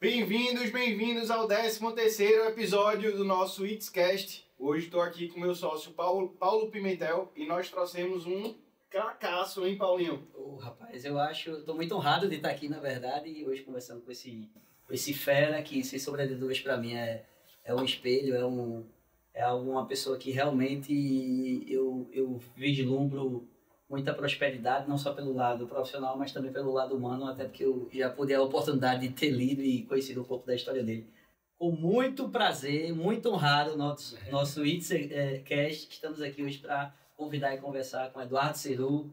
Bem-vindos ao 13º episódio do nosso Itscast. Hoje estou aqui com meu sócio Paulo Pimentel e nós trouxemos um cracaço, hein, Paulinho? Rapaz, estou muito honrado de estar aqui, na verdade, e hoje conversando com esse fera que, sem sombra de dúvidas, para mim é um espelho, é uma pessoa que realmente eu vislumbro muita prosperidade, não só pelo lado profissional, mas também pelo lado humano, até porque eu já pude a oportunidade de ter lido e conhecido um pouco da história dele. Com muito prazer, muito honrado, nosso Itscast, estamos aqui hoje para convidar e conversar com Eduardo Ceru.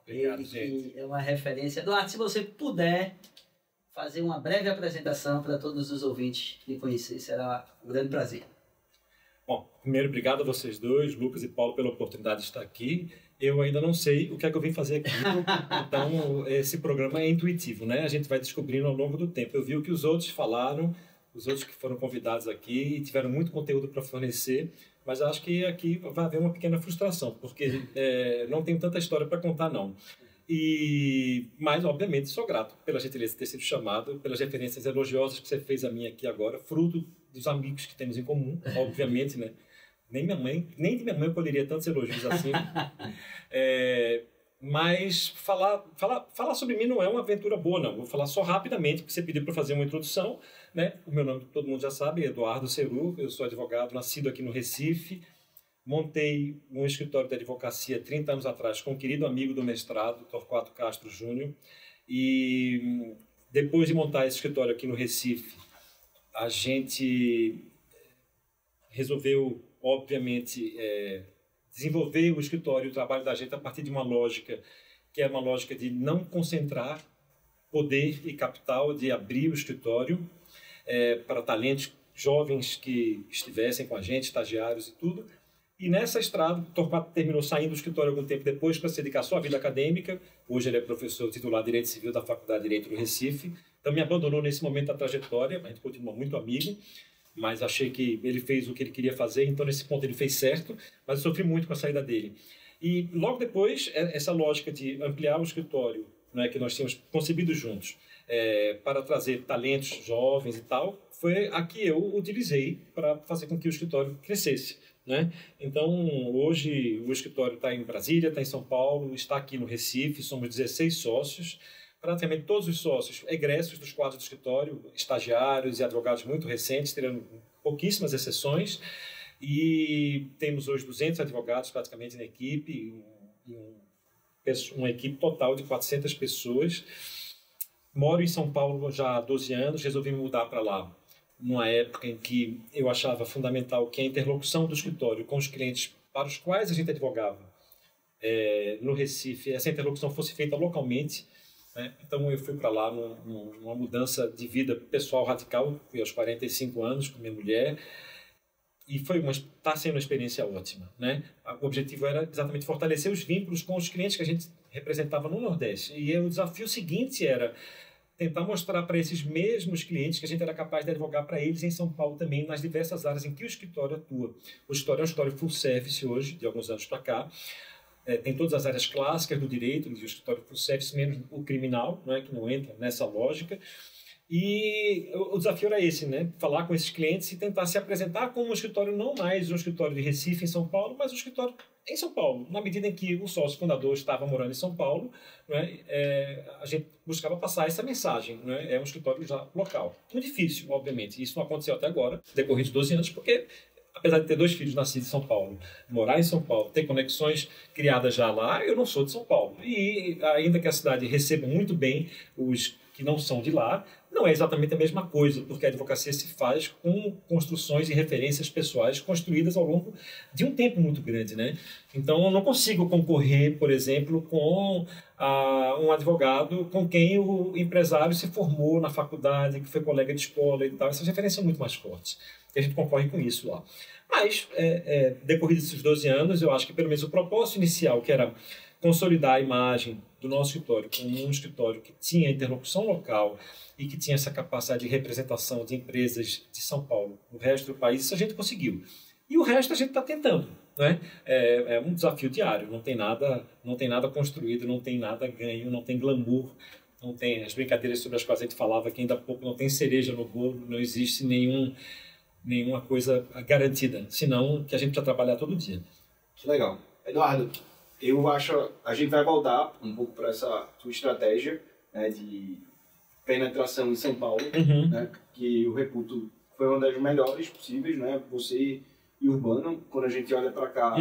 Obrigado, ele, gente. que é uma referência. Eduardo, se você puder fazer uma breve apresentação para todos os ouvintes lhe conhecer, será um grande prazer. Bom, primeiro, obrigado a vocês dois, Lucas e Paulo, pela oportunidade de estar aqui. Eu ainda não sei o que é que eu vim fazer aqui, então esse programa é intuitivo, né? A gente vai descobrindo ao longo do tempo. Eu vi o que os outros falaram, os outros que foram convidados aqui e tiveram muito conteúdo para fornecer, mas acho que aqui vai haver uma pequena frustração, porque não tenho tanta história para contar, não. Mas, obviamente, sou grato pela gentileza de ter sido chamado, pelas referências elogiosas que você fez a mim aqui agora, fruto dos amigos que temos em comum, obviamente, né? Nem de minha mãe eu colheria tantos elogios assim. Mas falar sobre mim não é uma aventura boa, não. Vou falar só rapidamente, porque você pediu para fazer uma introdução, né? O meu nome todo mundo já sabe, é Eduardo Ceru. Eu sou advogado, nascido aqui no Recife. Montei um escritório de advocacia 30 anos atrás com um querido amigo do mestrado, Torquato Castro Júnior. E depois de montar esse escritório aqui no Recife, a gente resolveu, obviamente, desenvolver o escritório, o trabalho da gente a partir de uma lógica que é uma lógica de não concentrar poder e capital, de abrir o escritório para talentos jovens que estivessem com a gente, estagiários e tudo. E nessa estrada, o Torquato terminou saindo do escritório algum tempo depois para se dedicar só à vida acadêmica. Hoje ele é professor titular de Direito Civil da Faculdade de Direito do Recife. Então me abandonou nesse momento da trajetória, a gente continua muito amigo, mas achei que ele fez o que ele queria fazer, então nesse ponto ele fez certo, mas eu sofri muito com a saída dele. E logo depois, essa lógica de ampliar o escritório, né, que nós tínhamos concebido juntos, para trazer talentos jovens e tal, foi a que eu utilizei para fazer com que o escritório crescesse, né? Então, hoje o escritório está em Brasília, está em São Paulo, está aqui no Recife, somos 16 sócios, praticamente todos os sócios egressos dos quadros do escritório, estagiários e advogados muito recentes, tirando pouquíssimas exceções, e temos hoje 200 advogados praticamente na equipe, uma equipe total de 400 pessoas. Moro em São Paulo já há 12 anos, resolvi me mudar para lá numa época em que eu achava fundamental que a interlocução do escritório com os clientes para os quais a gente advogava no Recife, essa interlocução fosse feita localmente, né? Então eu fui para lá numa mudança de vida pessoal radical, fui aos 45 anos com minha mulher, e está sendo uma experiência ótima, né? O objetivo era exatamente fortalecer os vínculos com os clientes que a gente representava no Nordeste, e o desafio seguinte era tentar mostrar para esses mesmos clientes que a gente era capaz de advogar para eles em São Paulo também, nas diversas áreas em que o escritório atua. O escritório é um escritório full service hoje, de alguns anos para cá. Tem todas as áreas clássicas do direito, o escritório full service, menos o criminal, não é, que não entra nessa lógica. E o desafio era esse, né? Falar com esses clientes e tentar se apresentar como um escritório, não mais um escritório de Recife em São Paulo, mas um escritório em São Paulo, na medida em que o sócio fundador estava morando em São Paulo, né? A gente buscava passar essa mensagem, né? É um escritório já local. Muito difícil, obviamente, isso não aconteceu até agora, decorrido de 12 anos, porque apesar de ter 2 filhos nascidos em São Paulo, morar em São Paulo, ter conexões criadas já lá, eu não sou de São Paulo. E ainda que a cidade receba muito bem os que não são de lá, não é exatamente a mesma coisa, porque a advocacia se faz com construções e referências pessoais construídas ao longo de um tempo muito grande, né? Então, eu não consigo concorrer, por exemplo, com um advogado com quem o empresário se formou na faculdade, que foi colega de escola e tal. Essas referências são muito mais fortes. E a gente concorre com isso lá. Mas, decorrido desses 12 anos, eu acho que pelo menos o propósito inicial, que era consolidar a imagem do nosso escritório como um escritório que tinha interlocução local e que tinha essa capacidade de representação de empresas de São Paulo no resto do país, isso a gente conseguiu. E o resto a gente está tentando, né? É um desafio diário, não tem nada construído, não tem nada ganho, não tem glamour não tem as brincadeiras sobre as quais a gente falava que ainda há pouco, não tem cereja no bolo, não existe nenhuma coisa garantida, senão que a gente precisa trabalhar todo dia. Que legal. Eduardo, eu acho a gente vai voltar um pouco para essa tua estratégia, né, de penetração em São Paulo, né, que eu reputo foi uma das melhores possíveis, né? Você e Urbano, quando a gente olha para cá,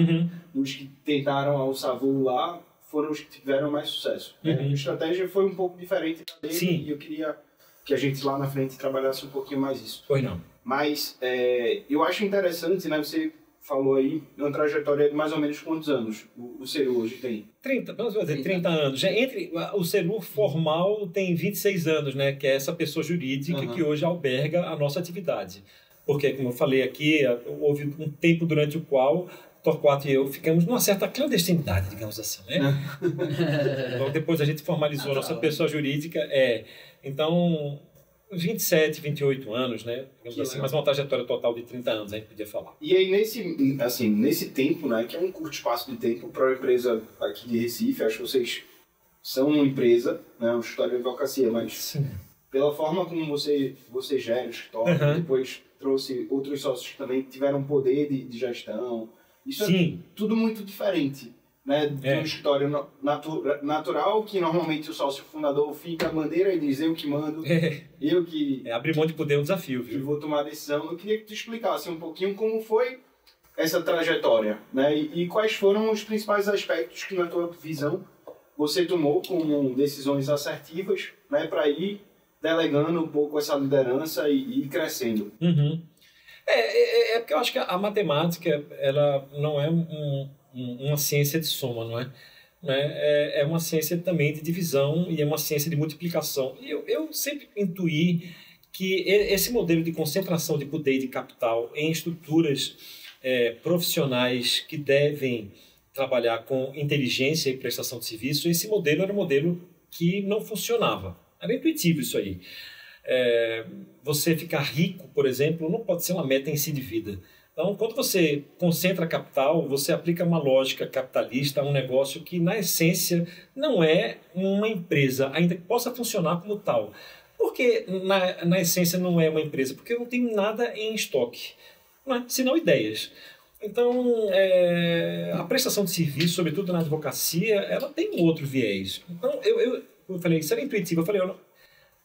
os que tentaram alçar voo lá foram os que tiveram mais sucesso. Né? A estratégia foi um pouco diferente da dele. Sim. E eu queria que a gente lá na frente trabalhasse um pouquinho mais isso. Pois não. Mas eu acho interessante, né? Você falou aí uma trajetória de mais ou menos quantos anos o Ceru hoje tem? 30 anos. Já o Ceru formal tem 26 anos, né? Que é essa pessoa jurídica que hoje alberga a nossa atividade. Porque, como eu falei aqui, houve um tempo durante o qual Torquato e eu ficamos numa certa clandestinidade, digamos assim, né? Então, depois a gente formalizou a nossa pessoa jurídica. Então, 27, 28 anos, né? Digamos assim, mas uma trajetória total de 30 anos, a gente podia falar. E aí, nesse tempo, né, que é um curto espaço de tempo para uma empresa aqui de Recife, acho que vocês são uma empresa, né, um escritório de advocacia, mas Sim. Pela forma como você gera o escritório, depois trouxe outros sócios que também tiveram poder de gestão, isso é tudo muito diferente, né, de um escritório natural, que normalmente o sócio fundador fica a bandeira e diz eu que mando, eu que... abrir mão de poder é um desafio, que viu? vou tomar a decisão. Eu queria que tu explicasse um pouquinho como foi essa trajetória, né, e quais foram os principais aspectos que na tua visão você tomou como decisões assertivas, né, para ir delegando um pouco essa liderança e ir crescendo. É porque eu acho que a matemática ela não é uma ciência de soma, não é? É uma ciência também de divisão e é uma ciência de multiplicação. E eu sempre intuí que esse modelo de concentração de poder e de capital em estruturas profissionais que devem trabalhar com inteligência e prestação de serviço, esse modelo era um modelo que não funcionava. Era intuitivo isso aí. Você ficar rico, por exemplo, não pode ser uma meta em si de vida. Então, quando você concentra capital, você aplica uma lógica capitalista a um negócio que, na essência, não é uma empresa, ainda que possa funcionar como tal. Por que, na essência, não é uma empresa? Porque eu não tenho nada em estoque, não é? Senão ideias. Então, a prestação de serviço, sobretudo na advocacia, ela tem um outro viés. Então, eu falei, isso era intuitivo. Eu falei, eu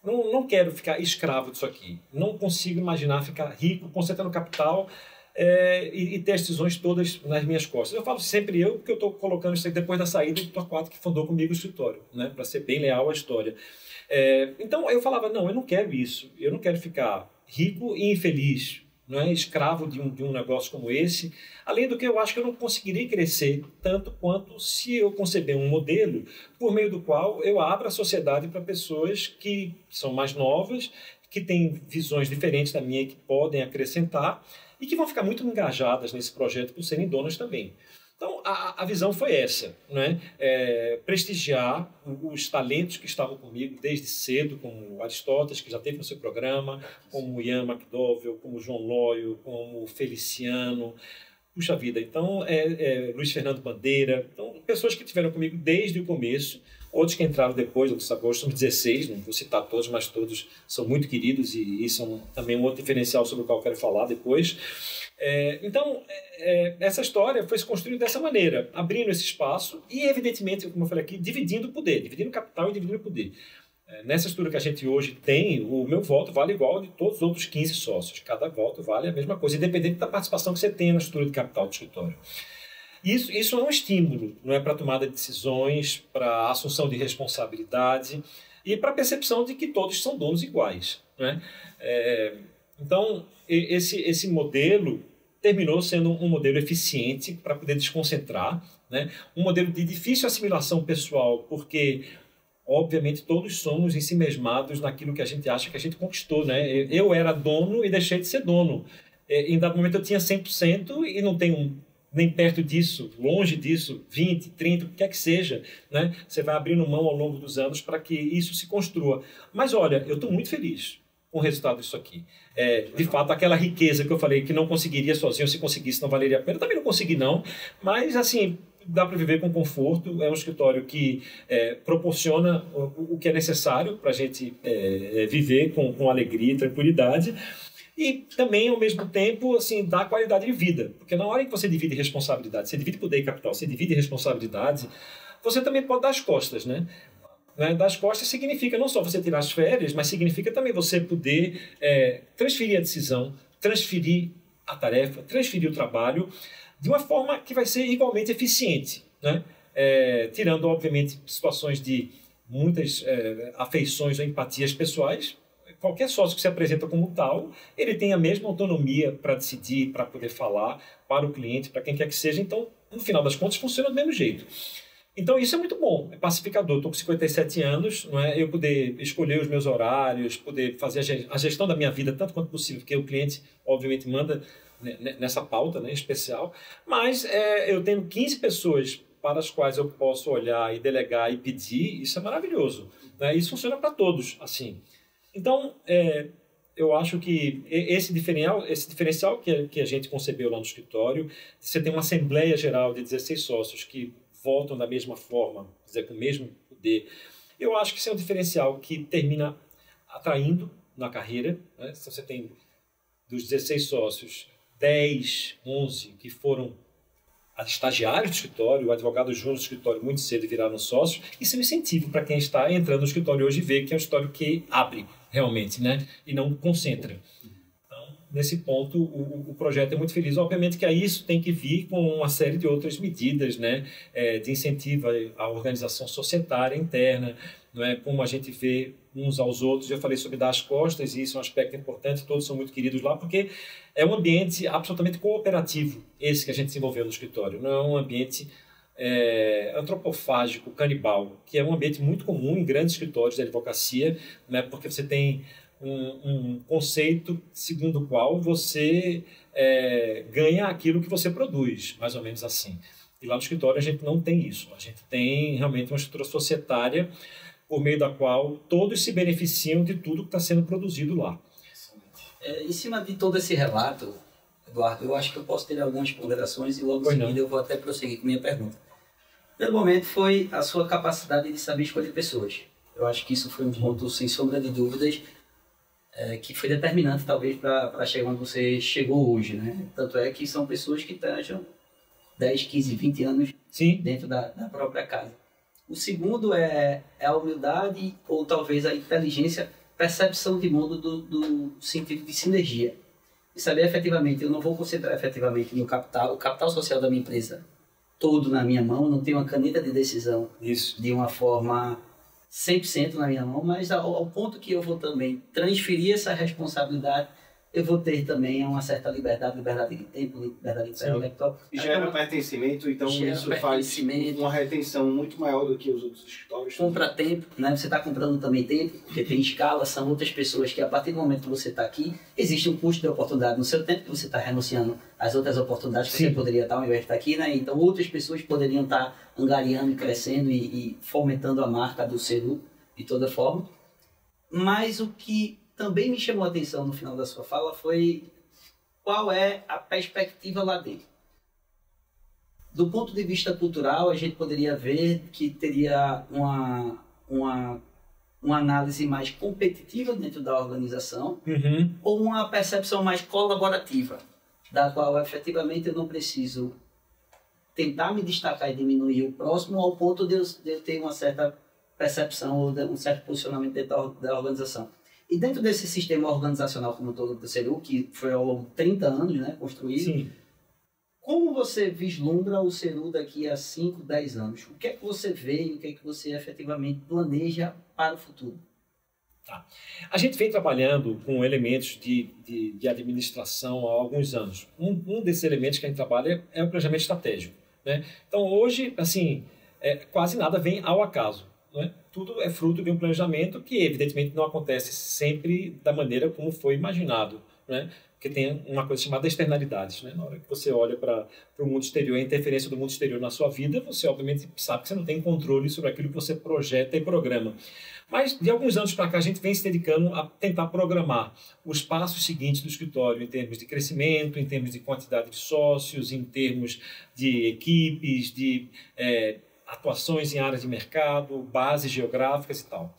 não quero ficar escravo disso aqui. Não consigo imaginar ficar rico, concentrando capital e ter as decisões todas nas minhas costas. Eu falo sempre porque eu estou colocando isso aqui depois da saída do Torquato, que fundou comigo o escritório, né, para ser bem leal à história. Então, eu falava, não, eu não quero isso. Eu não quero ficar rico e infeliz, não é, escravo de um negócio como esse. Além do que eu acho que eu não conseguiria crescer tanto quanto se eu conceber um modelo por meio do qual eu abro a sociedade para pessoas que são mais novas, que têm visões diferentes da minha e que podem acrescentar e que vão ficar muito engajadas nesse projeto por serem donas também. Então, a visão foi essa, né? Prestigiar os talentos que estavam comigo desde cedo, como o Aristóteles, que já teve no seu programa, como o Ian McDowell, como o João Loyo, como o Feliciano. Puxa vida, então, Luiz Fernando Bandeira. Então, pessoas que estiveram comigo desde o começo, outros que entraram depois, outros agora são 16, não vou citar todos, mas todos são muito queridos e são também um outro diferencial sobre o qual eu quero falar depois. Então, essa história foi se construindo dessa maneira, abrindo esse espaço e, evidentemente, como eu falei aqui, dividindo o poder, dividindo capital e dividindo o poder. Nessa estrutura que a gente hoje tem, o meu voto vale igual ao de todos os outros 15 sócios. Cada voto vale a mesma coisa, independente da participação que você tenha na estrutura de capital do escritório. Isso é um estímulo, não é, para a tomada de decisões, para a assunção de responsabilidade e para a percepção de que todos são donos iguais, né? Então, esse modelo terminou sendo um modelo eficiente para poder desconcentrar, né? Um modelo de difícil assimilação pessoal, porque, obviamente, todos somos ensimesmados naquilo que a gente acha que a gente conquistou, né? Eu era dono e deixei de ser dono. Em dado momento eu tinha 100% e não tenho nem perto disso, longe disso, 20, 30, o que quer que seja, né? Você vai abrindo mão ao longo dos anos para que isso se construa. Mas olha, eu estou muito feliz com o resultado disso aqui. De fato, aquela riqueza que eu falei que não conseguiria sozinho, se conseguisse não valeria a pena, também não consegui não, mas assim, dá para viver com conforto, é um escritório que proporciona o que é necessário para a gente viver com alegria e tranquilidade, e também, ao mesmo tempo, assim, dá qualidade de vida, porque na hora que você divide responsabilidade, você divide poder e capital, você divide responsabilidade, você também pode dar as costas, né? Dar as costas significa não só você tirar as férias, mas significa também você poder transferir a decisão, transferir a tarefa, transferir o trabalho de uma forma que vai ser igualmente eficiente, né? Tirando, obviamente, situações de muitas afeições ou empatias pessoais. Qualquer sócio que se apresenta como tal, ele tem a mesma autonomia para decidir, para poder falar para o cliente, para quem quer que seja. Então, no final das contas, funciona do mesmo jeito. Então, isso é muito bom, é pacificador. Estou com 57 anos, não é? Eu poder escolher os meus horários, poder fazer a gestão da minha vida tanto quanto possível, porque o cliente, obviamente, manda nessa pauta, né, especial. Mas eu tenho 15 pessoas para as quais eu posso olhar e delegar e pedir, isso é maravilhoso, né? Isso funciona para todos, assim. Então, eu acho que esse diferencial que a gente concebeu lá no escritório, você tem uma assembleia geral de 16 sócios que voltam da mesma forma, quer dizer, com o mesmo poder, eu acho que isso é um diferencial que termina atraindo na carreira, né? Se você tem dos 16 sócios, 10, 11 que foram estagiários do escritório, o advogado júnior do escritório muito cedo e viraram sócios, isso é um incentivo para quem está entrando no escritório hoje e vê que é um escritório que abre realmente, né? E não concentra. Então, nesse ponto, o projeto é muito feliz. Obviamente que aí isso tem que vir com uma série de outras medidas, né? De incentivo à organização societária interna, não é? Como a gente vê uns aos outros. Eu falei sobre dar as costas, e isso é um aspecto importante, todos são muito queridos lá, porque é um ambiente absolutamente cooperativo, esse que a gente desenvolveu no escritório, não é um ambiente antropofágico, canibal, que é um ambiente muito comum em grandes escritórios de advocacia, né? Porque você tem um conceito segundo o qual você ganha aquilo que você produz, mais ou menos assim. E lá no escritório a gente não tem isso, a gente tem realmente uma estrutura societária por meio da qual todos se beneficiam de tudo que está sendo produzido lá. Em cima de todo esse relato, Eduardo, eu acho que eu posso ter algumas ponderações e logo em seguida eu vou até prosseguir com a minha pergunta. Pelo momento foi a sua capacidade de saber escolher pessoas. Eu acho que isso foi um ponto, sem sombra de dúvidas, que foi determinante talvez para chegar onde você chegou hoje, né? Tanto é que são pessoas que estão 10, 15, 20 anos dentro da própria casa. O segundo é a humildade ou talvez a inteligência, percepção de mundo do sentido de sinergia. E saber efetivamente, eu não vou concentrar efetivamente no capital, o capital social da minha empresa todo na minha mão, não tenho uma caneta de decisão de uma forma 100% na minha mão, mas ao ponto que eu vou também transferir essa responsabilidade, eu vou ter também uma certa liberdade de tempo, liberdade intelectual. Gera pertencimento, então isso faz uma retenção muito maior do que os outros escritórios. Compra tempo, né? Você está comprando também tempo, porque tem escala, são outras pessoas que a partir do momento que você está aqui, existe um custo de oportunidade no seu tempo que você está renunciando às outras oportunidades que você poderia estar ao invés de estar aqui, né? Então outras pessoas poderiam estar angariando e crescendo e fomentando a marca do Ceru de toda forma. Mas o que também me chamou a atenção no final da sua fala foi qual é a perspectiva lá dentro. Do ponto de vista cultural, a gente poderia ver que teria uma análise mais competitiva dentro da organização ou uma percepção mais colaborativa, da qual efetivamente eu não preciso tentar me destacar e diminuir o próximo ao ponto de eu ter uma certa percepção ou um certo posicionamento dentro da organização. E dentro desse sistema organizacional como todo do Ceru, que foi ao longo de 30 anos, né, construído, como você vislumbra o Ceru daqui a 5, 10 anos? O que é que você vê e o que é que você efetivamente planeja para o futuro? A gente vem trabalhando com elementos de administração há alguns anos. Um desses elementos que a gente trabalha é o planejamento estratégico, né? Então, hoje, assim, quase nada vem ao acaso, né? Tudo é fruto de um planejamento que, evidentemente, não acontece sempre da maneira como foi imaginado né? Porque tem uma coisa chamada externalidades, né? Na hora que você olha para o mundo exterior, a interferência do mundo exterior na sua vida, você obviamente sabe que você não tem controle sobre aquilo que você projeta e programa. Mas de alguns anos para cá a gente vem se dedicando a tentar programar os passos seguintes do escritório em termos de crescimento, em termos de quantidade de sócios, em termos de equipes, de atuações em áreas de mercado, bases geográficas e tal.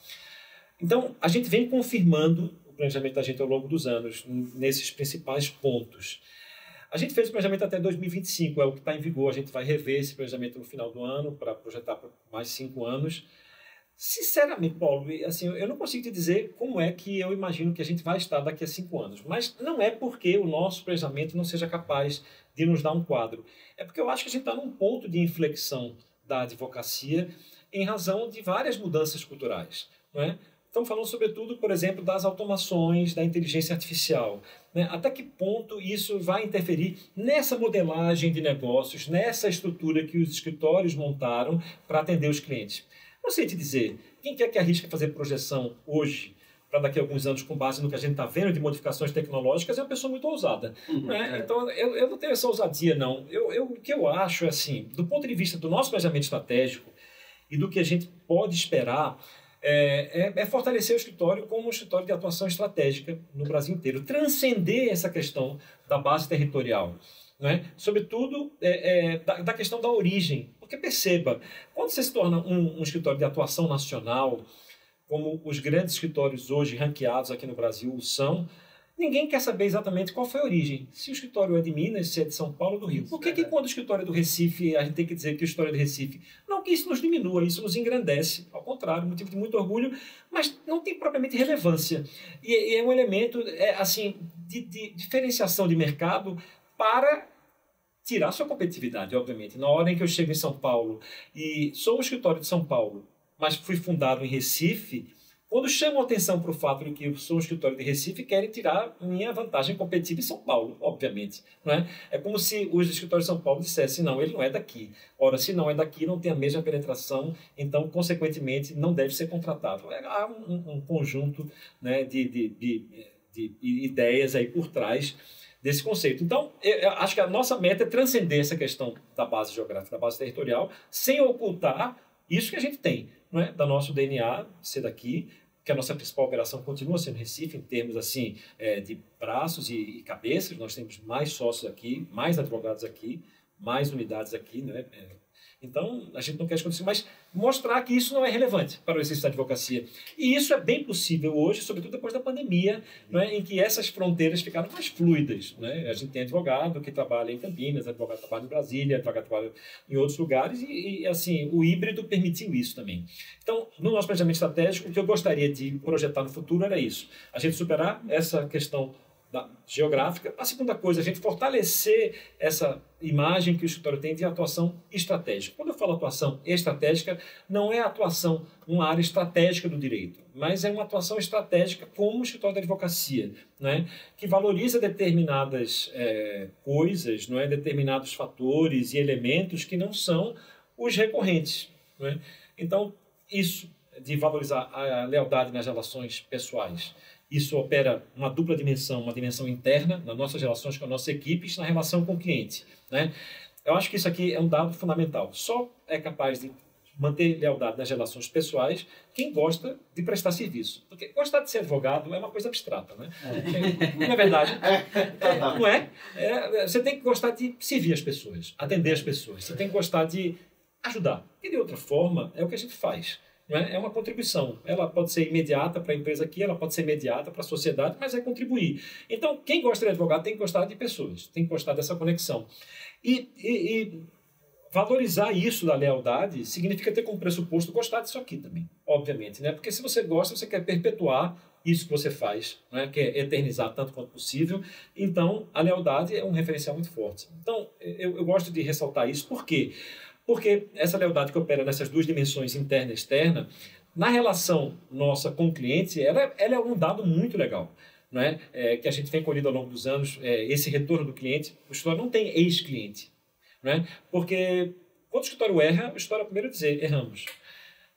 Então, a gente vem confirmando o planejamento da gente ao longo dos anos, nesses principais pontos. A gente fez o planejamento até 2025, é o que está em vigor. A gente vai rever esse planejamento no final do ano para projetar por mais 5 anos. Sinceramente, Paulo, assim, eu não consigo te dizer como é que eu imagino que a gente vai estar daqui a 5 anos. Mas não é porque o nosso planejamento não seja capaz de nos dar um quadro. É porque eu acho que a gente está num ponto de inflexão da advocacia em razão de várias mudanças culturais, não é? Estamos falando, sobretudo, por exemplo, das automações, da inteligência artificial, né? Até que ponto isso vai interferir nessa modelagem de negócios, nessa estrutura que os escritórios montaram para atender os clientes? Não sei te dizer, quem quer que arrisca fazer projeção hoje, para daqui a alguns anos, com base no que a gente está vendo de modificações tecnológicas, é uma pessoa muito ousada. Né? Então, eu não tenho essa ousadia, não. O que eu acho é assim, do ponto de vista do nosso planejamento estratégico e do que a gente pode esperar, é fortalecer o escritório como um escritório de atuação estratégica no Brasil inteiro, transcender essa questão da base territorial, né? Sobretudo da questão da origem, porque perceba, quando você se torna um escritório de atuação nacional, como os grandes escritórios hoje ranqueados aqui no Brasil são, ninguém quer saber exatamente qual foi a origem. Se o escritório é de Minas, se é de São Paulo ou do Rio. Por que quando o escritório é do Recife, a gente tem que dizer que o escritório é do Recife? Não que isso nos diminua, isso nos engrandece. Ao contrário, motivo de muito orgulho, mas não tem propriamente relevância. E é um elemento assim, de diferenciação de mercado para tirar sua competitividade, obviamente. Na hora em que eu chego em São Paulo e sou um escritório de São Paulo, mas fui fundado em Recife, quando chamam atenção para o fato de que eu sou um escritório de Recife, querem tirar minha vantagem competitiva em São Paulo, obviamente. Não é? É como se os escritórios de São Paulo dissessem, não, ele não é daqui. Ora, se não é daqui, não tem a mesma penetração, então, consequentemente, não deve ser contratado. Há um conjunto, né, de ideias aí por trás desse conceito. Então, eu acho que a nossa meta é transcender essa questão da base geográfica, da base territorial, sem ocultar isso que a gente tem, não é? Da nosso DNA, ser daqui, que a nossa principal operação continua sendo Recife, em termos assim, de braços e cabeças. Nós temos mais sócios aqui, mais advogados aqui, mais unidades aqui, né? Então, a gente não quer esconder isso, mas mostrar que isso não é relevante para o exercício da advocacia. E isso é bem possível hoje, sobretudo depois da pandemia, né, em que essas fronteiras ficaram mais fluidas. Né? A gente tem advogado que trabalha em Campinas, advogado que trabalha em Brasília, advogado que trabalha em outros lugares, e assim, o híbrido permitiu isso também. Então, no nosso planejamento estratégico, o que eu gostaria de projetar no futuro era isso. A gente superar essa questão geográfica. A segunda coisa, a gente fortalecer essa imagem que o escritório tem de atuação estratégica. Quando eu falo atuação estratégica, não é atuação numa área estratégica do direito, mas é uma atuação estratégica como escritório da advocacia, né? Que valoriza determinadas coisas, não é? Determinados fatores e elementos que não são os recorrentes. Não é? Então, isso de valorizar a lealdade nas relações pessoais, isso opera uma dupla dimensão, uma dimensão interna nas nossas relações com as nossas equipes, na relação com o cliente. Né? Eu acho que isso aqui é um dado fundamental. Só é capaz de manter lealdade nas relações pessoais quem gosta de prestar serviço. Porque gostar de ser advogado é uma coisa abstrata. Né? Não é verdade? Não é? Você tem que gostar de servir as pessoas, atender as pessoas. Você tem que gostar de ajudar. E de outra forma, é o que a gente faz. É uma contribuição. Ela pode ser imediata para a empresa aqui, ela pode ser imediata para a sociedade, mas é contribuir. Então, quem gosta de advogado tem que gostar de pessoas, tem que gostar dessa conexão. E valorizar isso da lealdade significa ter como pressuposto gostar disso aqui também, obviamente. Né? Porque se você gosta, você quer perpetuar isso que você faz, né? Quer eternizar tanto quanto possível. Então, a lealdade é um referencial muito forte. Então, eu gosto de ressaltar isso. Por quê? Porque essa lealdade que opera nessas duas dimensões, interna e externa, na relação nossa com o cliente, ela é um dado muito legal, não é? Que a gente tem colhido ao longo dos anos, esse retorno do cliente. O escritório não tem ex-cliente, não é? Porque quando o escritório erra, o escritório é o primeiro a dizer, erramos.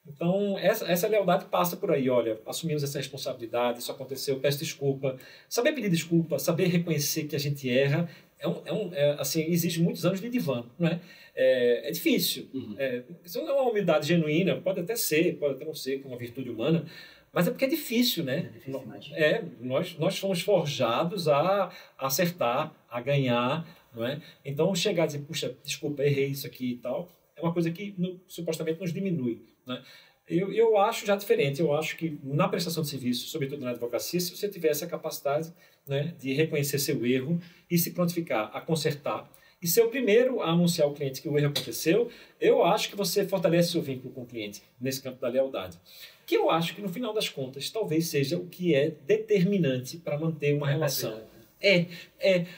Então, essa lealdade passa por aí, olha, assumimos essa responsabilidade, isso aconteceu, peço desculpa. Saber pedir desculpa, saber reconhecer que a gente erra, assim, exige muitos anos de divã, não é? É difícil. Uhum. Isso não é uma humildade genuína, pode até ser, pode até não ser, como uma virtude humana, mas é porque é difícil, né? Nós fomos forjados a acertar, a ganhar, não é? Então, chegar a dizer, puxa, desculpa, errei isso aqui e tal, é uma coisa que supostamente nos diminui, né? Eu acho já diferente. Eu acho que na prestação de serviço, sobretudo na advocacia, se você tiver essa capacidade, né, de reconhecer seu erro e se prontificar a consertar e ser o primeiro a anunciar ao cliente que o erro aconteceu, eu acho que você fortalece seu vínculo com o cliente nesse campo da lealdade. Que eu acho que, no final das contas, talvez seja o que é determinante para manter uma relação.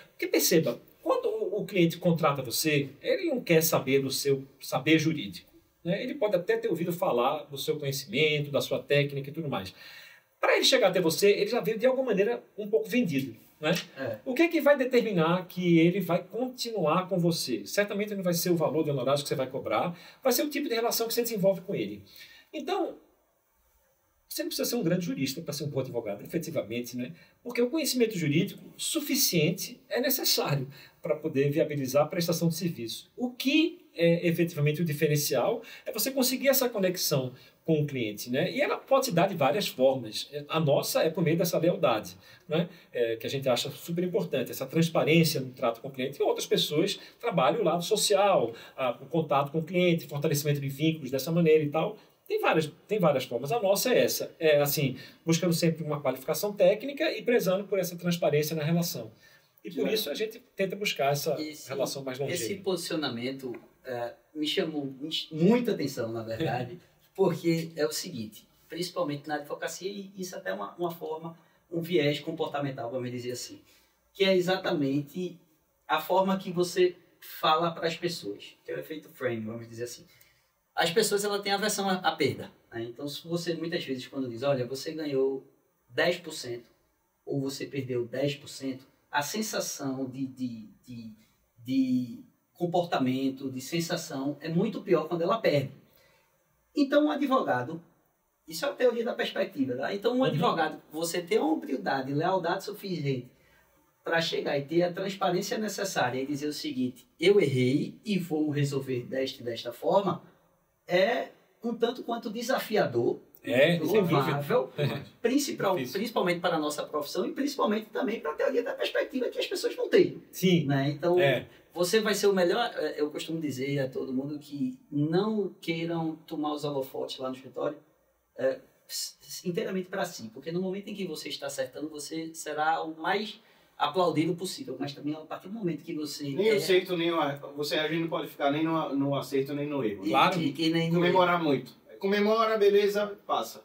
Porque perceba, quando o cliente contrata você, ele não quer saber do seu saber jurídico, né? Ele pode até ter ouvido falar do seu conhecimento, da sua técnica e tudo mais. Para ele chegar até você, ele já veio de alguma maneira um pouco vendido, né? O que é que vai determinar que ele vai continuar com você? Certamente não vai ser o valor de honorários que você vai cobrar, vai ser o tipo de relação que você desenvolve com ele. Então, você não precisa ser um grande jurista para ser um bom advogado, efetivamente, né? Porque o conhecimento jurídico suficiente é necessário para poder viabilizar a prestação de serviço. O que é efetivamente o diferencial é você conseguir essa conexão com o cliente, né? E ela pode se dar de várias formas. A nossa é por meio dessa lealdade, né? Que a gente acha super importante, essa transparência no trato com o cliente. E outras pessoas trabalham o lado social, o contato com o cliente, fortalecimento de vínculos dessa maneira e tal. Tem várias formas. A nossa é essa. É assim, buscando sempre uma qualificação técnica e prezando por essa transparência na relação. E por isso a gente tenta buscar essa relação mais longeva. Esse posicionamento me chamou muita atenção, na verdade, porque é o seguinte, principalmente na advocacia, e isso até é uma forma, um viés comportamental, vamos dizer assim, que é exatamente a forma que você fala para as pessoas, que é o efeito frame, vamos dizer assim. As pessoas têm aversão à perda, né? Então, se você, muitas vezes, quando diz, olha, você ganhou 10% ou você perdeu 10%, a sensação de comportamento, de sensação, é muito pior quando ela perde. Então, um advogado, isso é a teoria da perspectiva, tá? Então, um advogado, você ter uma humildade, lealdade suficiente para chegar e ter a transparência necessária e dizer o seguinte, eu errei e vou resolver desta forma, é um tanto quanto desafiador, louvável, principalmente para a nossa profissão e principalmente também para a teoria da perspectiva que as pessoas vão ter. Sim. Né? Então, você vai ser o melhor. Eu costumo dizer a todo mundo que não queiram tomar os holofotes lá no escritório inteiramente para si, porque no momento em que você está acertando, você será o mais aplaudido possível, mas também a partir do momento que você... Nem o acerto, nem o... Você a gente não pode ficar nem no acerto, nem no erro. Claro. E nem comemorar muito. Comemora, beleza, passa.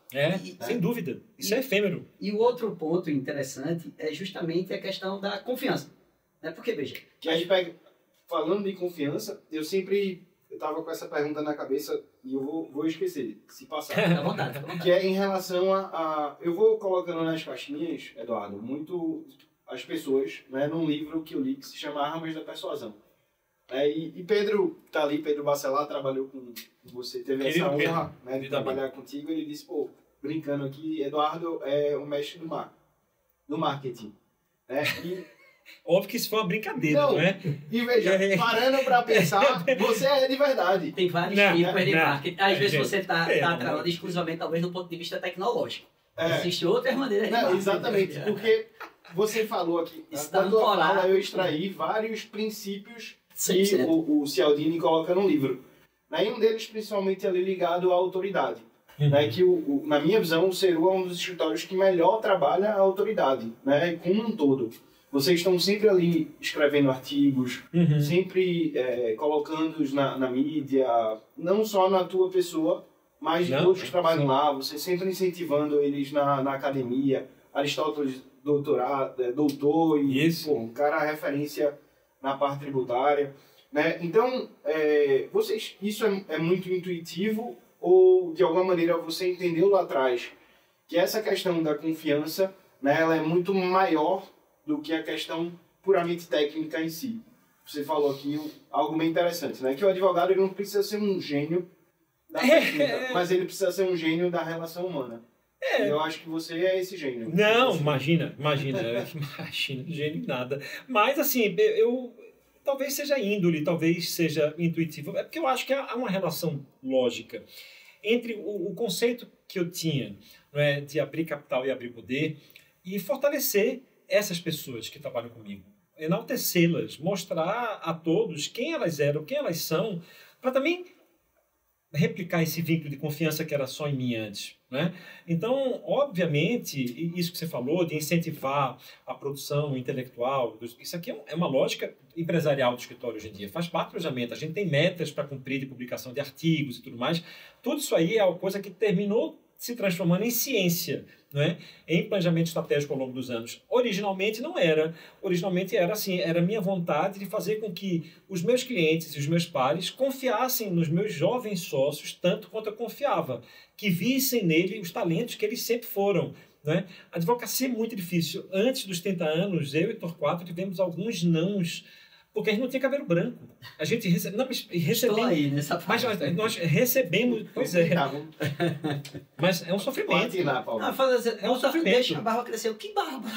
Sem dúvida. Isso é efêmero. E o outro ponto interessante é justamente a questão da confiança. Né? Porque, veja... Que a gente pega... Falando de confiança, eu estava com essa pergunta na cabeça e eu vou esquecer, se passar. Fica à vontade. Que é em relação a... Eu vou colocando nas caixinhas, Eduardo, muito... as pessoas, né, num livro que eu li que se chama Armas da Persuasão. E Pedro tá ali, Pedro Bacelar, trabalhou com você, teve essa honra, né, de trabalhar contigo. Ele disse, brincando aqui, Eduardo é o mestre do marketing. Né? Óbvio que isso foi uma brincadeira, não é? E veja, parando para pensar, você é de verdade. Tem vários tipos de marketing. Às vezes você está atrelado exclusivamente, talvez, do ponto de vista tecnológico. Existem outras maneiras de marketing. Exatamente, porque você falou aqui, da tua fala eu extraí vários princípios que o Cialdini coloca no livro. E um deles, principalmente, ali ligado à autoridade. Né, que, na minha visão, o CERU é um dos escritórios que melhor trabalha a autoridade, né, como um todo. Vocês estão sempre ali escrevendo artigos, sempre colocando-os na mídia, não só na tua pessoa, mas de todos que trabalham lá. Você sempre incentivando eles na academia. Aristóteles, doutor e um cara referência na parte tributária. Né? Então, isso é muito intuitivo ou, de alguma maneira, você entendeu lá atrás que essa questão da confiança, né, ela é muito maior do que a questão puramente técnica em si. Você falou aqui algo bem interessante, né? Que o advogado ele não precisa ser um gênio Mas ele precisa ser um gênio da relação humana. Eu acho que você é esse gênio. Não, imagina, gênio nada. Mas assim, eu talvez seja índole, talvez seja intuitivo. É porque eu acho que há uma relação lógica entre o conceito que eu tinha, não é, de abrir capital e abrir poder e fortalecer essas pessoas que trabalham comigo, enaltecê-las, mostrar a todos quem elas eram, quem elas são, para também replicar esse vínculo de confiança que era só em mim antes, né? Então, obviamente, isso que você falou de incentivar a produção intelectual, isso aqui é uma lógica empresarial do escritório hoje em dia, faz parte do planejamento, a gente tem metas para cumprir de publicação de artigos e tudo mais, tudo isso aí é uma coisa que terminou se transformando em ciência, né? Em planejamento estratégico ao longo dos anos. Originalmente não era. Originalmente era assim, era a minha vontade de fazer com que os meus clientes e os meus pares confiassem nos meus jovens sócios tanto quanto eu confiava, que vissem nele os talentos que eles sempre foram, né? A advocacia é muito difícil. Antes dos 30 anos, eu e Torquato tivemos alguns nãos, porque a gente não tinha cabelo branco. A gente recebemos... Estou aí nessa parte. Mas nós recebemos... Pois é. Mas é um sofrimento. É um sofrimento. Deixa a barba crescer. Que barba?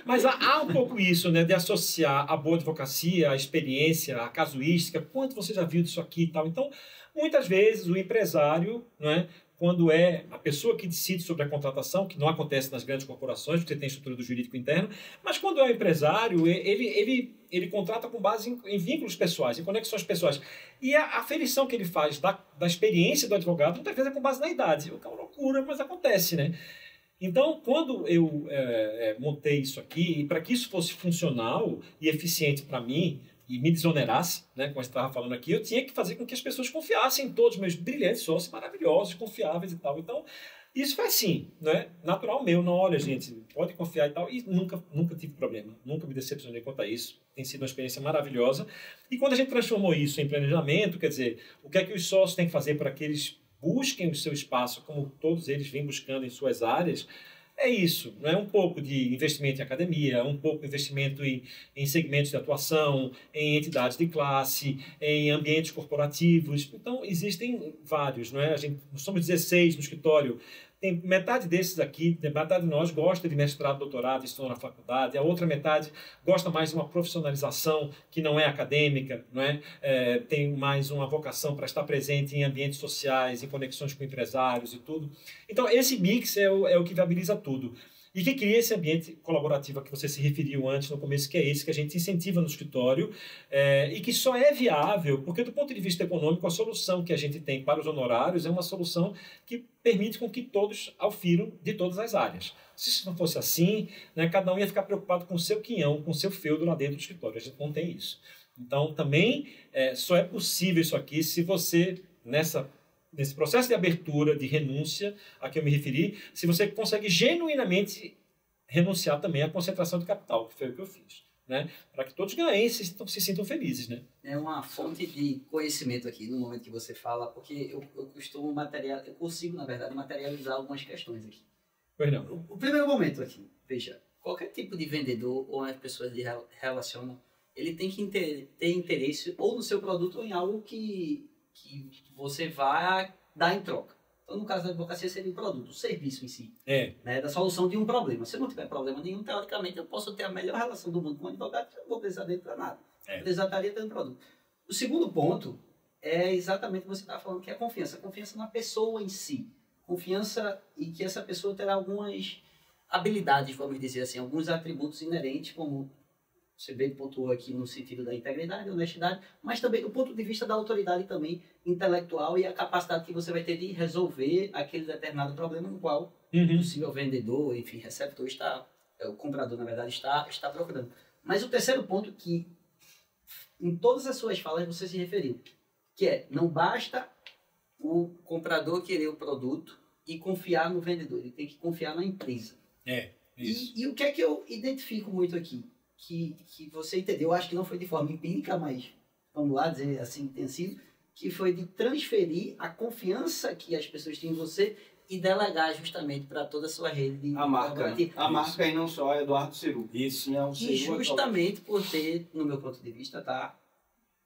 Mas há um pouco isso, né? De associar a boa advocacia, a experiência, a casuística. Quanto você já viu disso aqui e tal. Então, muitas vezes, o empresário, não é? Quando é a pessoa que decide sobre a contratação, que não acontece nas grandes corporações, porque tem estrutura do jurídico interno, mas quando é o empresário, ele contrata com base em vínculos pessoais, em conexões pessoais. E a aferição que ele faz da experiência do advogado, muitas vezes é com base na idade. O que é uma loucura, mas acontece, né? Então, quando eu montei isso aqui, e para que isso fosse funcional e eficiente para mim, e me desonerasse, né, como eu estava falando aqui, eu tinha que fazer com que as pessoas confiassem em todos os meus brilhantes sócios, maravilhosos, confiáveis e tal. Então, isso foi assim, né? Natural meu, não, olha, gente, pode confiar e tal. E nunca tive problema, nunca me decepcionei quanto a isso. Tem sido uma experiência maravilhosa. E quando a gente transformou isso em planejamento, quer dizer, o que é que os sócios têm que fazer para que eles busquem o seu espaço, como todos eles vêm buscando em suas áreas, é isso, não é um pouco de investimento em academia, um pouco de investimento em segmentos de atuação, em entidades de classe, em ambientes corporativos. Então, existem vários, não é? Nós somos 16 no escritório. Tem metade desses aqui, metade de nós gosta de mestrado, doutorado, estão na faculdade, a outra metade gosta mais de uma profissionalização que não é acadêmica, não é? Tem mais uma vocação para estar presente em ambientes sociais, em conexões com empresários e tudo. Então, esse mix é o que viabiliza tudo. E que cria esse ambiente colaborativo a que você se referiu antes no começo, que é esse que a gente incentiva no escritório e que só é viável porque, do ponto de vista econômico, a solução que a gente tem para os honorários é uma solução que permite com que todos aufiram de todas as áreas. Se isso não fosse assim, né, cada um ia ficar preocupado com o seu quinhão, com o seu feudo lá dentro do escritório. A gente não tem isso. Então, também só é possível isso aqui se você, nesse processo de abertura, de renúncia a que eu me referi, se você consegue genuinamente renunciar também à concentração de capital, que foi o que eu fiz, né? Para que todos ganhem e se sintam felizes, né? É uma fonte de conhecimento aqui, no momento que você fala, porque eu consigo, na verdade, materializar algumas questões aqui. Pois não. O primeiro momento aqui, veja, qualquer tipo de vendedor ou as pessoas que relacionam, ele tem que ter interesse ou no seu produto ou em algo que você vai dar em troca. Então, no caso da advocacia, seria um produto, o serviço em si. Né, da solução de um problema. Se eu não tiver problema nenhum, teoricamente, eu posso ter a melhor relação do mundo com o advogado, eu não vou precisar dele para nada. Precisaria ter um produto. O segundo ponto é exatamente o que você estava falando, que é a confiança. A confiança na pessoa em si. Confiança e que essa pessoa terá algumas habilidades, vamos dizer assim, alguns atributos inerentes, como você bem pontuou aqui no sentido da integridade, honestidade, mas também do ponto de vista da autoridade também intelectual e a capacidade que você vai ter de resolver aquele determinado problema no qual o possível vendedor, enfim, receptor o comprador, na verdade, está procurando. Mas o terceiro ponto que em todas as suas falas você se referiu, que é, não basta o comprador querer o produto e confiar no vendedor, ele tem que confiar na empresa. Isso. E o que é que eu identifico muito aqui? Que você entendeu, acho que não foi de forma empírica, mas vamos lá dizer assim, tem sido, que foi de transferir a confiança que as pessoas têm em você e delegar justamente para toda a sua rede de a marca e não só é Eduardo Ceru. Isso. Não, e justamente por ter, no meu ponto de vista, tá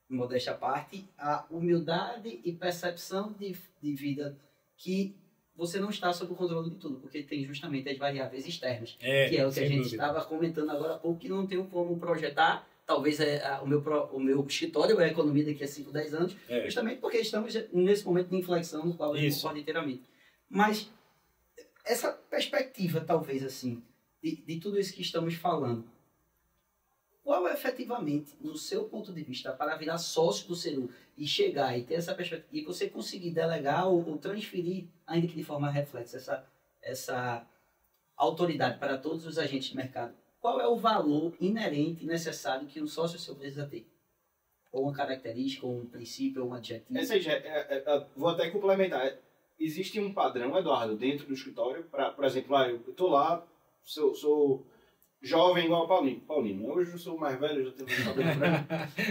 modéstia à parte, a humildade e percepção de vida que você não está sob o controle de tudo, porque tem justamente as variáveis externas, que é o que a gente estava comentando agora há pouco, que não tem como projetar, talvez o meu escritório é a economia daqui a 5, 10 anos, justamente porque estamos nesse momento de inflexão no qual eu concordo inteiramente. Mas essa perspectiva, talvez, assim, de tudo isso que estamos falando, qual é efetivamente, no seu ponto de vista, para virar sócio do Ceru e chegar e ter essa perspectiva, e você conseguir delegar ou transferir, ainda que de forma reflexa, essa autoridade para todos os agentes de mercado, qual é o valor inerente necessário que um sócio seu precisa ter? Ou uma característica, ou um princípio, ou um adjetivo? Vou até complementar. Existe um padrão, Eduardo, dentro do escritório, por exemplo, eu estou lá, sou jovem igual ao Paulinho. Hoje eu sou mais velho, já tenho cabelo branco,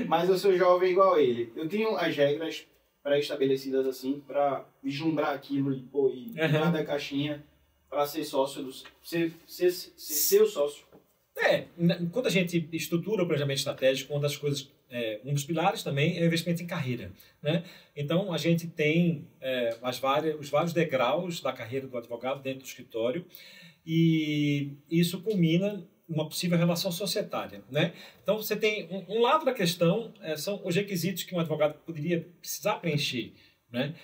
mas eu sou jovem igual a ele. Eu tenho as regras pré-estabelecidas assim, para vislumbrar aquilo e tirar da caixinha para ser sócio, ser seu sócio. Quando a gente estrutura o planejamento estratégico, uma das coisas, um dos pilares também é o investimento em carreira, né? Então, a gente tem os vários degraus da carreira do advogado dentro do escritório e isso culmina uma possível relação societária, né? Então, você tem um lado da questão, são os requisitos que um advogado poderia precisar preencher, né?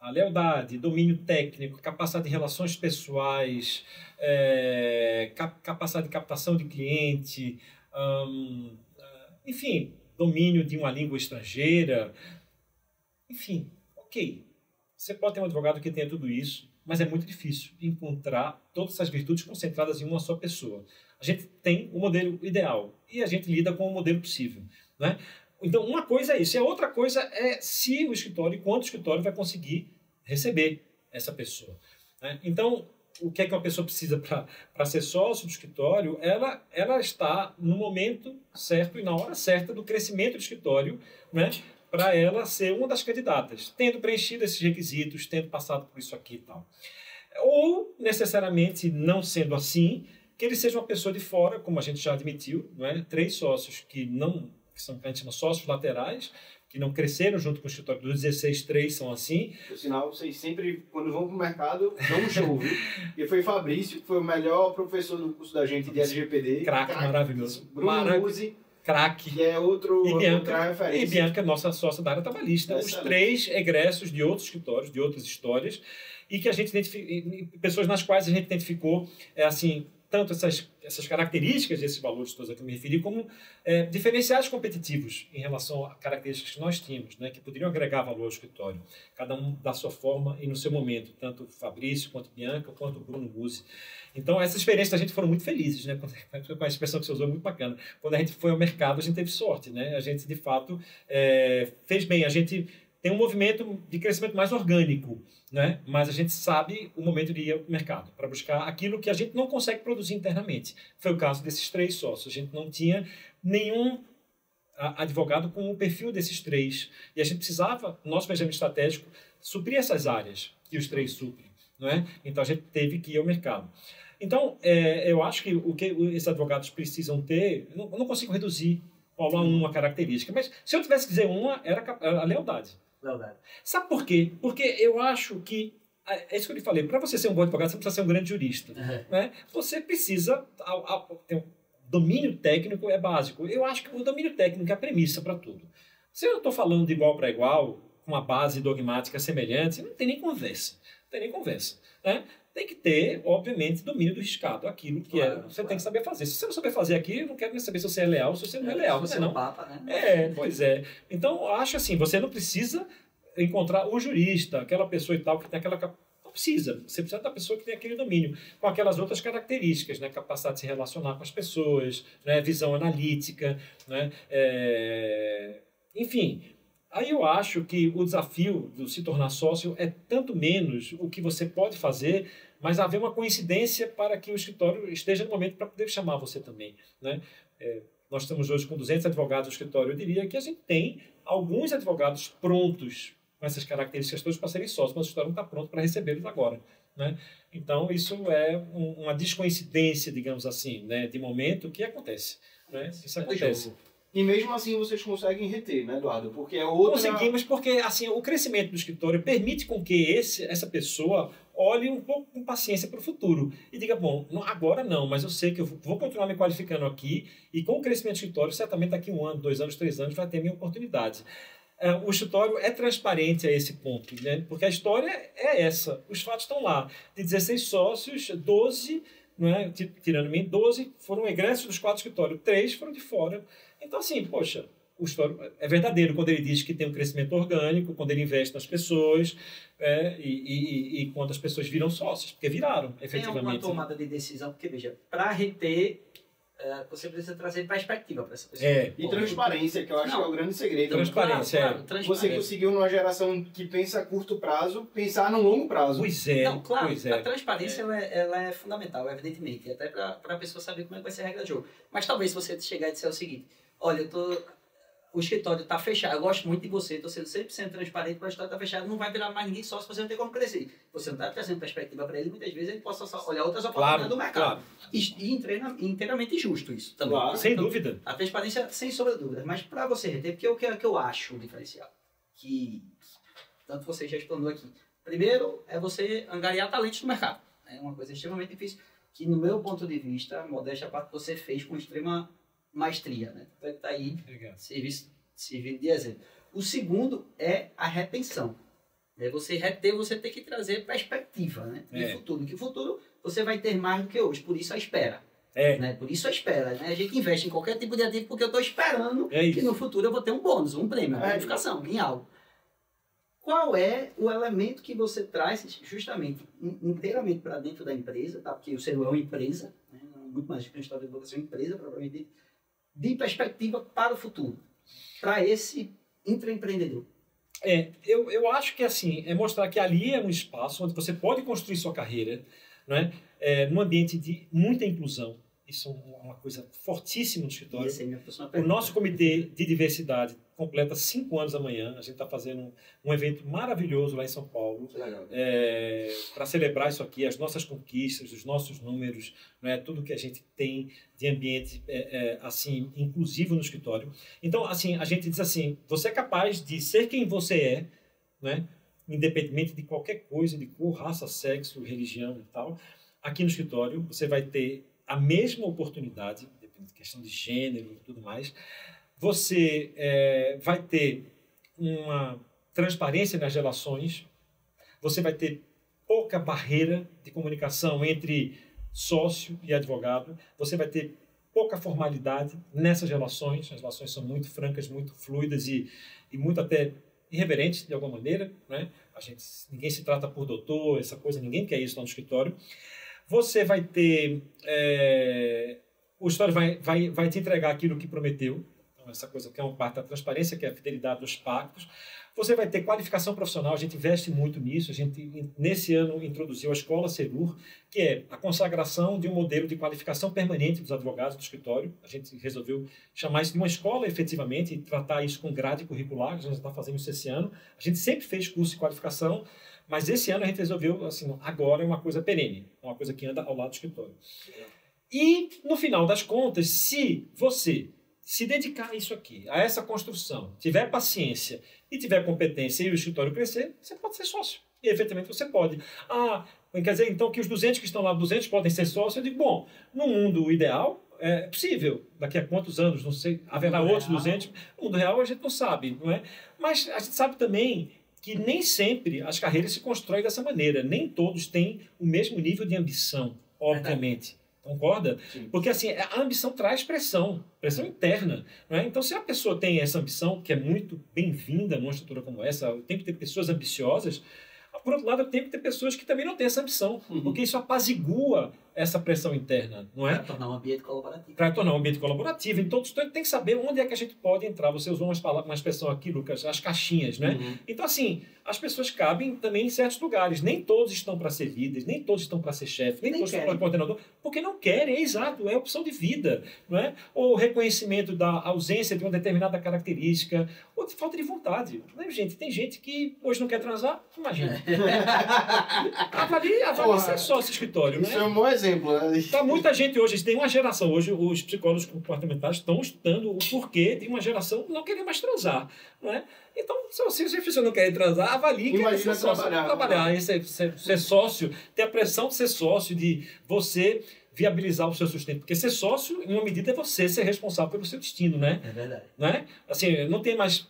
A lealdade, domínio técnico, capacidade de relações pessoais, capacidade de captação de cliente, enfim, domínio de uma língua estrangeira, enfim, ok. Você pode ter um advogado que tenha tudo isso, mas é muito difícil encontrar todas essas virtudes concentradas em uma só pessoa. A gente tem o modelo ideal e a gente lida com o modelo possível, né? Então, uma coisa é isso. E a outra coisa é se o escritório, quanto o escritório vai conseguir receber essa pessoa, né? Então, o que é que uma pessoa precisa para ser sócio do escritório? Ela está no momento certo e na hora certa do crescimento do escritório, né? Para ela ser uma das candidatas, tendo preenchido esses requisitos, tendo passado por isso aqui e tal. Ou, necessariamente, não sendo assim, que ele seja uma pessoa de fora, como a gente já admitiu, não é? 3 sócios que a gente chama sócios laterais, que não cresceram junto com o escritório, dos 16, 3 são assim. Por sinal, vocês sempre, quando vão para o mercado, dão um show, viu? E foi Fabrício, que foi o melhor professor do curso da gente de LGPD. Craque, maravilhoso. Bruno Musi, craque. que é outra referência. E Bianca, nossa sócia da área trabalhista. Os 3 egressos de outros escritórios, de outras histórias, e que a gente pessoas nas quais a gente identificou, tanto essas características desses valores todos a que eu me referi, como diferenciais competitivos em relação a características que nós tínhamos, né, que poderiam agregar valor ao escritório, cada um da sua forma e no seu momento, tanto o Fabrício, quanto Bianca, quanto o Bruno Musi. Então, essas experiências da gente foram muito felizes, né? Com a expressão que você usou, muito bacana. Quando a gente foi ao mercado, a gente teve sorte, né? A gente, de fato, fez bem. A gente tem um movimento de crescimento mais orgânico, né? Mas a gente sabe o momento de ir ao mercado para buscar aquilo que a gente não consegue produzir internamente. Foi o caso desses 3 sócios. A gente não tinha nenhum advogado com o perfil desses 3. E a gente precisava, nosso planejamento estratégico, suprir essas áreas que os 3 suprem, não é? Então, a gente teve que ir ao mercado. Então, eu acho que o que esses advogados precisam ter, eu não consigo reduzir, Paulo, a uma característica, mas se eu tivesse que dizer uma, era a lealdade. Sabe por quê? Porque eu acho que, é isso que eu lhe falei, para você ser um bom advogado, você não precisa ser um grande jurista. Né? Você precisa ter um domínio técnico, é básico. Eu acho que o domínio técnico é a premissa para tudo. Se eu estou falando de igual para igual, com uma base dogmática semelhante, não tem nem conversa. Né? Tem que ter, obviamente, domínio do riscado, aquilo que você tem que saber fazer. Se você não saber fazer aqui, eu não quero nem saber se você é leal ou se você não é leal. Você não papa, né? Pois é. Então, eu acho assim, você não precisa encontrar o jurista, aquela pessoa e tal, que tem aquela... Não precisa. Você precisa da pessoa que tem aquele domínio, com aquelas outras características, né? Capacidade de se relacionar com as pessoas, né? Visão analítica, né? Enfim... Aí eu acho que o desafio de se tornar sócio é tanto menos o que você pode fazer, mas haver uma coincidência para que o escritório esteja no momento para poder chamar você também, né? Nós estamos hoje com 200 advogados no escritório. Eu diria que a gente tem alguns advogados prontos com essas características todas para serem sócios, mas o escritório não está pronto para recebê-los agora, né? Então, isso é uma descoincidência, digamos assim, né, de momento que acontece, né? Isso acontece. E mesmo assim vocês conseguem reter, né, Eduardo? Porque é outra... Conseguimos, porque assim, o crescimento do escritório permite com que essa pessoa olhe um pouco com paciência para o futuro e diga, bom, agora não, mas eu sei que eu vou continuar me qualificando aqui e com o crescimento do escritório, certamente daqui 1 ano, 2 anos, 3 anos vai ter minha oportunidade. O escritório é transparente a esse ponto, né? Porque a história é essa, os fatos estão lá. De 16 sócios, 12, não é? Tirando mim, 12 foram egressos dos 4 escritórios, 3 foram de fora. Então, assim, poxa, o histórico é verdadeiro quando ele diz que tem um crescimento orgânico, quando ele investe nas pessoas e quando as pessoas viram sócios, porque viraram, efetivamente. Tem alguma tomada de decisão, porque, veja, para reter, você precisa trazer perspectiva para essa pessoa. E transparência, que eu acho que é o grande segredo. Transparência, claro, transparência. Você conseguiu, numa geração que pensa a curto prazo, pensar no longo prazo. Pois é. Não, claro, pois é. a transparência ela é fundamental, evidentemente, até para a pessoa saber como é que vai ser a regra do jogo. Mas talvez você chegar e disser o seguinte, olha, o escritório está fechado, eu gosto muito de você, estou sendo 100% transparente, mas o escritório está fechado, não vai virar mais ninguém só se você não tem como crescer. Você não está trazendo perspectiva para ele, muitas vezes ele possa só olhar outras oportunidades do mercado. Claro. E inteiramente justo isso também. Claro. Sem Então, dúvida. A transparência, sem sombra de dúvida. Mas para você reter, porque o que eu acho diferencial, que tanto você já explanou aqui. Primeiro, é você angariar talentos no mercado. É uma coisa extremamente difícil, que no meu ponto de vista, modéstia à parte, você fez com extrema maestria, né? Então, está aí, servindo de exemplo. O segundo é a retenção. Você reter, você tem que trazer perspectiva, né? De futuro. Que futuro você vai ter mais do que hoje, por isso a espera. Né? Por isso a espera. Né? A gente investe em qualquer tipo de ativo porque eu estou esperando que no futuro eu vou ter um bônus, um prêmio, uma bonificação, em algo. Qual é o elemento que você traz justamente inteiramente para dentro da empresa, tá? Porque o ser é uma empresa, né? Muito mais do que uma história de advocacia, uma empresa, propriamente dita, de perspectiva para o futuro, para esse intraempreendedor? Eu acho que assim, é mostrar que ali é um espaço onde você pode construir sua carreira, não é? Num ambiente de muita inclusão. Isso é uma coisa fortíssima no escritório. O nosso comitê de diversidade completa 5 anos amanhã. A gente está fazendo um evento maravilhoso lá em São Paulo para celebrar isso aqui, as nossas conquistas, os nossos números, né, tudo que a gente tem de ambiente assim inclusivo no escritório. Então, assim, a gente diz assim, você é capaz de ser quem você é, né, independentemente de qualquer coisa, de cor, raça, sexo, religião e tal. Aqui no escritório você vai ter a mesma oportunidade, dependendo de questão de gênero e tudo mais. Você vai ter uma transparência nas relações, você vai ter pouca barreira de comunicação entre sócio e advogado, você vai ter pouca formalidade nessas relações, as relações são muito francas, muito fluidas e muito até irreverentes de alguma maneira, né? Ninguém se trata por doutor, essa coisa, ninguém quer isso lá no escritório. Você vai ter... o escritório vai te entregar aquilo que prometeu, então, essa coisa que é uma parte da transparência, que é a fidelidade dos pactos. Você vai ter qualificação profissional, a gente investe muito nisso. A gente, nesse ano, introduziu a Escola Serur, que é a consagração de um modelo de qualificação permanente dos advogados do escritório. A gente resolveu chamar isso de uma escola, efetivamente, e tratar isso com grade curricular. A gente está fazendo isso esse ano. A gente sempre fez curso de qualificação, mas esse ano a gente resolveu, assim, agora é uma coisa perene, é uma coisa que anda ao lado do escritório. E, no final das contas, se você se dedicar a isso aqui, a essa construção, tiver paciência e tiver competência e o escritório crescer, você pode ser sócio. E, efetivamente, você pode. Quer dizer, então, que os 200 que estão lá, 200 podem ser sócios? Eu digo, bom, no mundo ideal, é possível. Daqui a quantos anos, não sei, haverá outros 200. No mundo real, a gente não sabe, não é? Mas a gente sabe também que nem sempre as carreiras se constroem dessa maneira. Nem todos têm o mesmo nível de ambição, obviamente. Concorda? Sim. Porque assim, a ambição traz pressão interna. Não é? Então, se a pessoa tem essa ambição, que é muito bem-vinda numa estrutura como essa, tem que ter pessoas ambiciosas. Por outro lado, tem que ter pessoas que também não têm essa ambição, porque isso apazigua essa pressão interna, não é? Para tornar um ambiente colaborativo. Para tornar um ambiente colaborativo. Então, tem que saber onde é que a gente pode entrar. Você usou uma expressão aqui, Lucas, as caixinhas, né? Então, assim, as pessoas cabem também em certos lugares. Nem todos estão para ser líderes, nem todos estão para ser chefe, nem todos estão para ser coordenador, porque não querem, é exato, é opção de vida, não é? Ou reconhecimento da ausência de uma determinada característica, ou de falta de vontade. Né, gente? Tem gente que hoje não quer transar, imagina. Avalie ser sócio escritório, Isso né? é um bom exemplo. exemplo, né? Tá, muita gente hoje, tem uma geração, hoje os psicólogos comportamentais estão estudando o porquê de uma geração não querer mais transar, não é? Então, se você não quer transar, avalie que é ser sócio, trabalhar, ser sócio, ter a pressão de ser sócio, de você viabilizar o seu sustento, porque ser sócio, em uma medida, é você ser responsável pelo seu destino, né? É verdade. Não é? Assim, não tem mais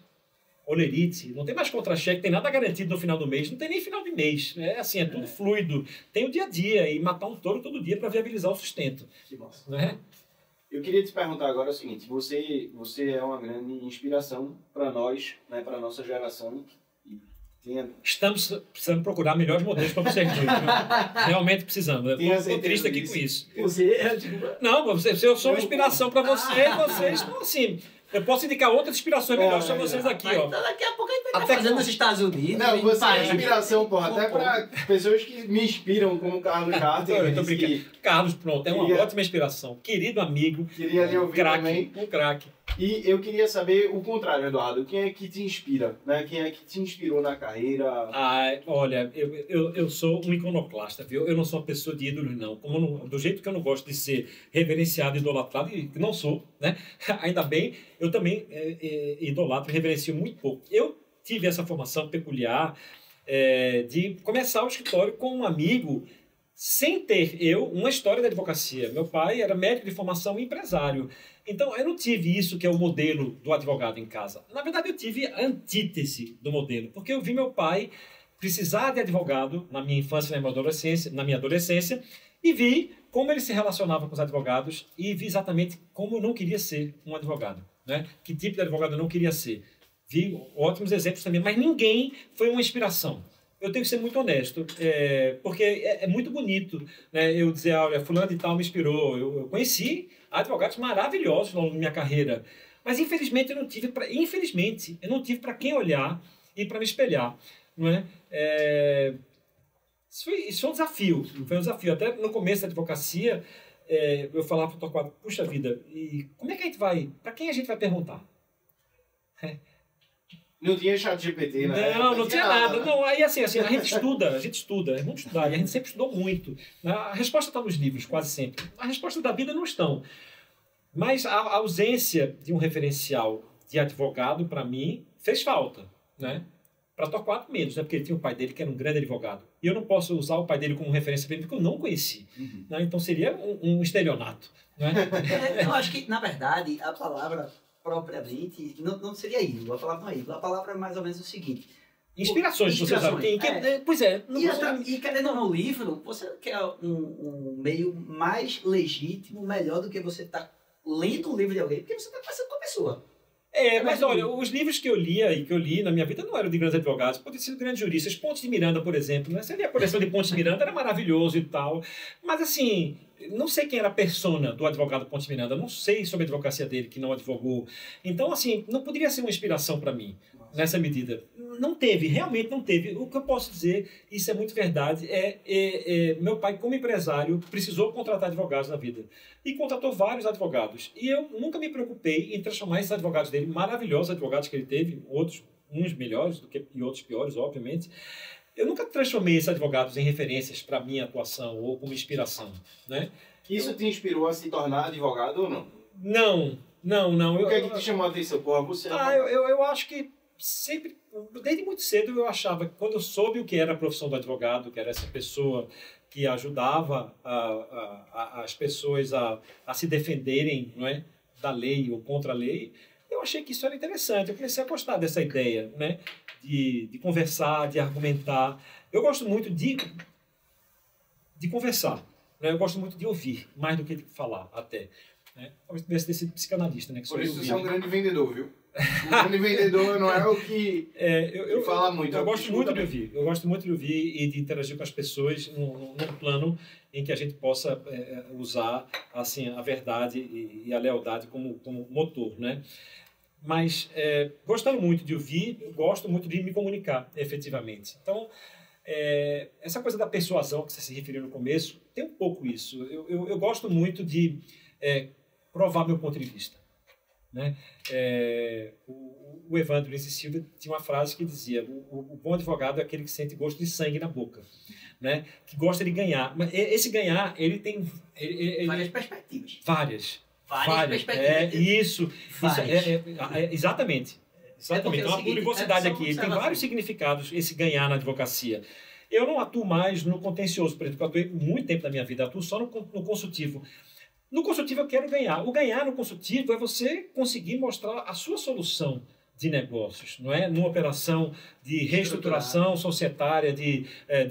olerite, não tem mais contra-cheque, tem nada garantido no final do mês, não tem nem final de mês. É assim, é tudo fluido. Tem o dia a dia e matar um touro todo dia para viabilizar o sustento. Que massa. Né? Eu queria te perguntar agora o seguinte, você é uma grande inspiração para nós, né, para a nossa geração. Estamos precisando procurar melhores modelos para vocês dois. Viu? Realmente precisamos. Estou triste aqui com isso. Não, eu sou uma inspiração para vocês estão assim... Eu posso indicar outras inspirações melhores para vocês aqui, ó. Então daqui a pouco a gente vai estar fazendo nos Estados Unidos. Não, você é inspiração, porra. Até para pessoas que me inspiram, como o Carlos Carter. Eu tô brincando. Carlos, pronto, é uma ótima inspiração. Querido amigo. Queria lhe ouvir também. Um craque. E eu queria saber o contrário, Eduardo. Quem é que te inspira? Né? Quem é que te inspirou na carreira? Olha, eu sou um iconoclasta, viu? Eu não sou uma pessoa de ídolos, não. Do jeito que eu não gosto de ser reverenciado, idolatrado, e não sou, né? Ainda bem, eu também idolatro e reverencio muito pouco. Eu tive essa formação peculiar de começar o escritório com um amigo sem ter uma história da advocacia. Meu pai era médico de formação e empresário. Então, eu não tive isso que é o modelo do advogado em casa. Na verdade, eu tive a antítese do modelo, porque eu vi meu pai precisar de advogado na minha infância e na minha adolescência, e vi como ele se relacionava com os advogados e vi exatamente como eu não queria ser um advogado, né? Que tipo de advogado eu não queria ser. Vi ótimos exemplos também, mas ninguém foi uma inspiração. Eu tenho que ser muito honesto, porque é muito bonito, né, eu dizer, olha, fulano de tal me inspirou. Eu conheci advogados maravilhosos ao longo da minha carreira, mas infelizmente eu não tive para quem olhar e para me espelhar, não é? Isso foi um desafio, Até no começo da advocacia, eu falava para o Torquato, puxa vida, e como é que a gente vai, para quem a gente vai perguntar? Não tinha chat GPT, né? Não tinha nada. Não, aí assim, a gente estuda, vamos estudar, e a gente sempre estudou muito. A resposta está nos livros, quase sempre. A resposta da vida não estão. Mas a ausência de um referencial de advogado, para mim, fez falta, né? Para Torquato menos, né? Porque ele tinha o pai dele que era um grande advogado. E eu não posso usar o pai dele como referência para ele, porque eu não conheci. Uhum. Né? Então seria um estelionato. Né? Eu acho que, na verdade, a palavra propriamente não seria ídolo. A palavra não é ídolo. A palavra é mais ou menos o seguinte. Inspirações, você sabe. Pois é. E querendo ou não, o livro, você quer um meio mais legítimo, melhor do que você estar lendo um livro de alguém, porque você está conversando com a pessoa. Mas olha, os livros que eu lia e que eu li na minha vida não eram de grandes advogados, poderiam ser de grandes juristas. Pontes de Miranda, por exemplo, né? Você lia a coleção de Pontes de Miranda, era maravilhoso e tal. Mas assim, não sei quem era a persona do advogado Pontes de Miranda, não sei sobre a advocacia dele, que não advogou. Então, assim, não poderia ser uma inspiração para mim, nessa medida. Não teve, realmente não teve. O que eu posso dizer, isso é muito verdade, meu pai, como empresário, precisou contratar advogados na vida. E contratou vários advogados. E eu nunca me preocupei em transformar esses advogados dele, maravilhosos advogados que ele teve, uns melhores e outros piores, obviamente. Eu nunca transformei esses advogados em referências para a minha atuação ou como inspiração. Né? Isso te inspirou a se tornar advogado ou não? Não. O que é que te chamou a atenção? Porra, você eu acho que sempre, desde muito cedo eu achava que quando eu soube o que era a profissão do advogado, que era essa pessoa que ajudava as pessoas a se defenderem, não é, da lei ou contra a lei, eu achei que isso era interessante. Eu comecei a gostar dessa ideia, né, de conversar, de argumentar. Eu gosto muito de conversar, né? Eu gosto muito de ouvir, mais do que de falar até. Né? Talvez tivesse ter sido psicanalista, né? Que por isso você é um grande vendedor, viu? Um grande vendedor não é o que fala muito. Eu gosto muito de ouvir. Eu gosto muito de ouvir e de interagir com as pessoas num plano em que a gente possa usar assim, a verdade e a lealdade como motor, né? Mas gostando muito de ouvir, eu gosto muito de me comunicar, efetivamente. Então, essa coisa da persuasão que você se referiu no começo, tem um pouco isso. Eu gosto muito de provar meu ponto de vista. né? O Evandro Lins e Silva tinha uma frase que dizia: o bom advogado é aquele que sente gosto de sangue na boca, né? Que gosta de ganhar. Mas esse ganhar, ele tem várias perspectivas. Várias perspectivas. Isso exatamente. Exatamente. Então, a plurivocidade aqui tem vários significados, esse ganhar na advocacia. Eu não atuo mais no contencioso, por exemplo, eu atuei muito tempo da minha vida, atuo só no consultivo. No consultivo eu quero ganhar. O ganhar no consultivo é você conseguir mostrar a sua solução de negócios, não é? Numa operação de reestruturação societária, de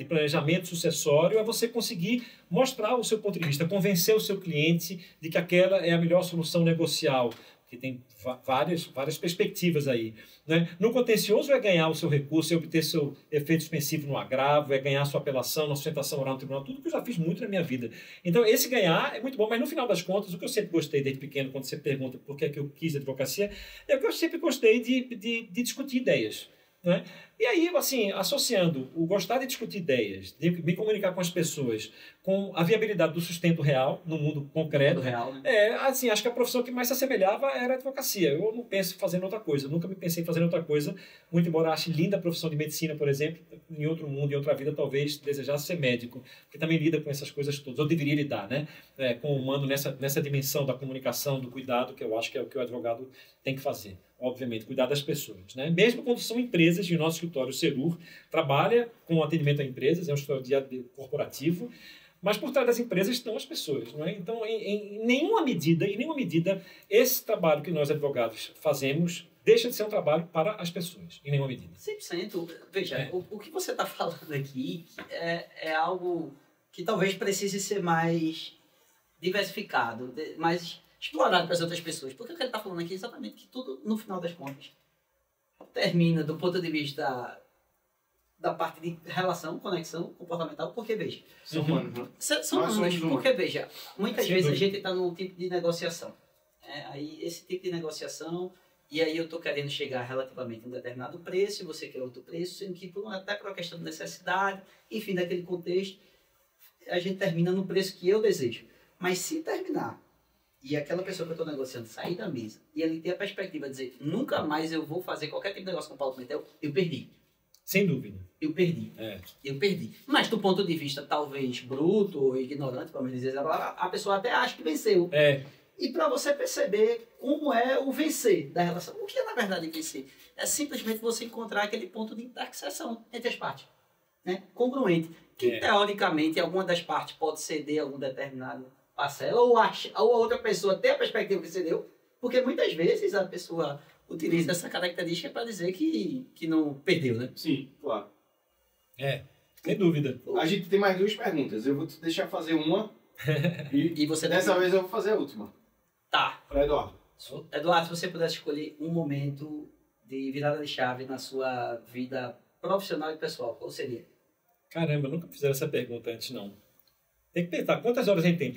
planejamento sucessório, é você conseguir mostrar o seu ponto de vista, convencer o seu cliente de que aquela é a melhor solução negocial, que tem várias perspectivas aí, né? No contencioso é ganhar o seu recurso, é obter seu efeito suspensivo no agravo, é ganhar sua apelação na sustentação oral no tribunal, tudo que eu já fiz muito na minha vida. Então, esse ganhar é muito bom, mas no final das contas, o que eu sempre gostei desde pequeno, quando você pergunta por que é que eu quis advocacia, é que eu sempre gostei de discutir ideias, né? E aí, assim, associando o gostar de discutir ideias, de me comunicar com as pessoas, com a viabilidade do sustento real, no mundo concreto, real, né? assim, acho que a profissão que mais se assemelhava era a advocacia. Eu não penso em fazer outra coisa, nunca me pensei em fazer outra coisa, muito embora ache linda a profissão de medicina, por exemplo, em outro mundo, em outra vida, talvez desejasse ser médico, que também lida com essas coisas todas, ou deveria lidar, né? Com o humano nessa dimensão da comunicação, do cuidado, que eu acho que é o que o advogado tem que fazer. Obviamente, cuidar das pessoas, né? Mesmo quando são empresas, e o nosso escritório Serur trabalha com atendimento a empresas, é um escritório corporativo, mas por trás das empresas estão as pessoas, não é? Então, em nenhuma medida, esse trabalho que nós advogados fazemos deixa de ser um trabalho para as pessoas, em nenhuma medida. 100%. Veja, o que você está falando aqui é algo que talvez precise ser mais diversificado, mais explorado para as outras pessoas. Porque o que ele está falando aqui é exatamente que tudo, no final das contas, termina do ponto de vista da parte de relação, conexão comportamental, porque, veja... São humanos, né? São humanos, porque, veja, muitas vezes a gente está num tipo de negociação. Aí, esse tipo de negociação, e aí eu estou querendo chegar relativamente a um determinado preço, e você quer outro preço, sendo que até por uma questão de necessidade, enfim, daquele contexto, a gente termina no preço que eu desejo. Mas se terminar, e aquela pessoa que eu estou negociando sair da mesa, e ele ter a perspectiva de dizer, nunca mais eu vou fazer qualquer tipo de negócio com o Paulo Pimentel, eu perdi. Sem dúvida. Eu perdi. Eu perdi. Mas do ponto de vista, talvez, bruto ou ignorante, como dizer, a pessoa até acha que venceu. E para você perceber como é o vencer da relação. O que é, na verdade, vencer? É simplesmente você encontrar aquele ponto de interseção entre as partes. Né? Congruente. Que, teoricamente, alguma das partes pode ceder a algum determinado parcela, ou a outra pessoa tem a perspectiva que cedeu, porque muitas vezes a pessoa utiliza essa característica para dizer que não perdeu, né? Sim, claro. Sem dúvida. A gente tem mais duas perguntas. Eu vou te deixar fazer uma e você dessa vez eu vou fazer a última. Tá. Para Eduardo. Eduardo, se você pudesse escolher um momento de virada de chave na sua vida profissional e pessoal, qual seria? Caramba, nunca fizeram essa pergunta antes, não. Tem que pensar, quantas horas a gente tem?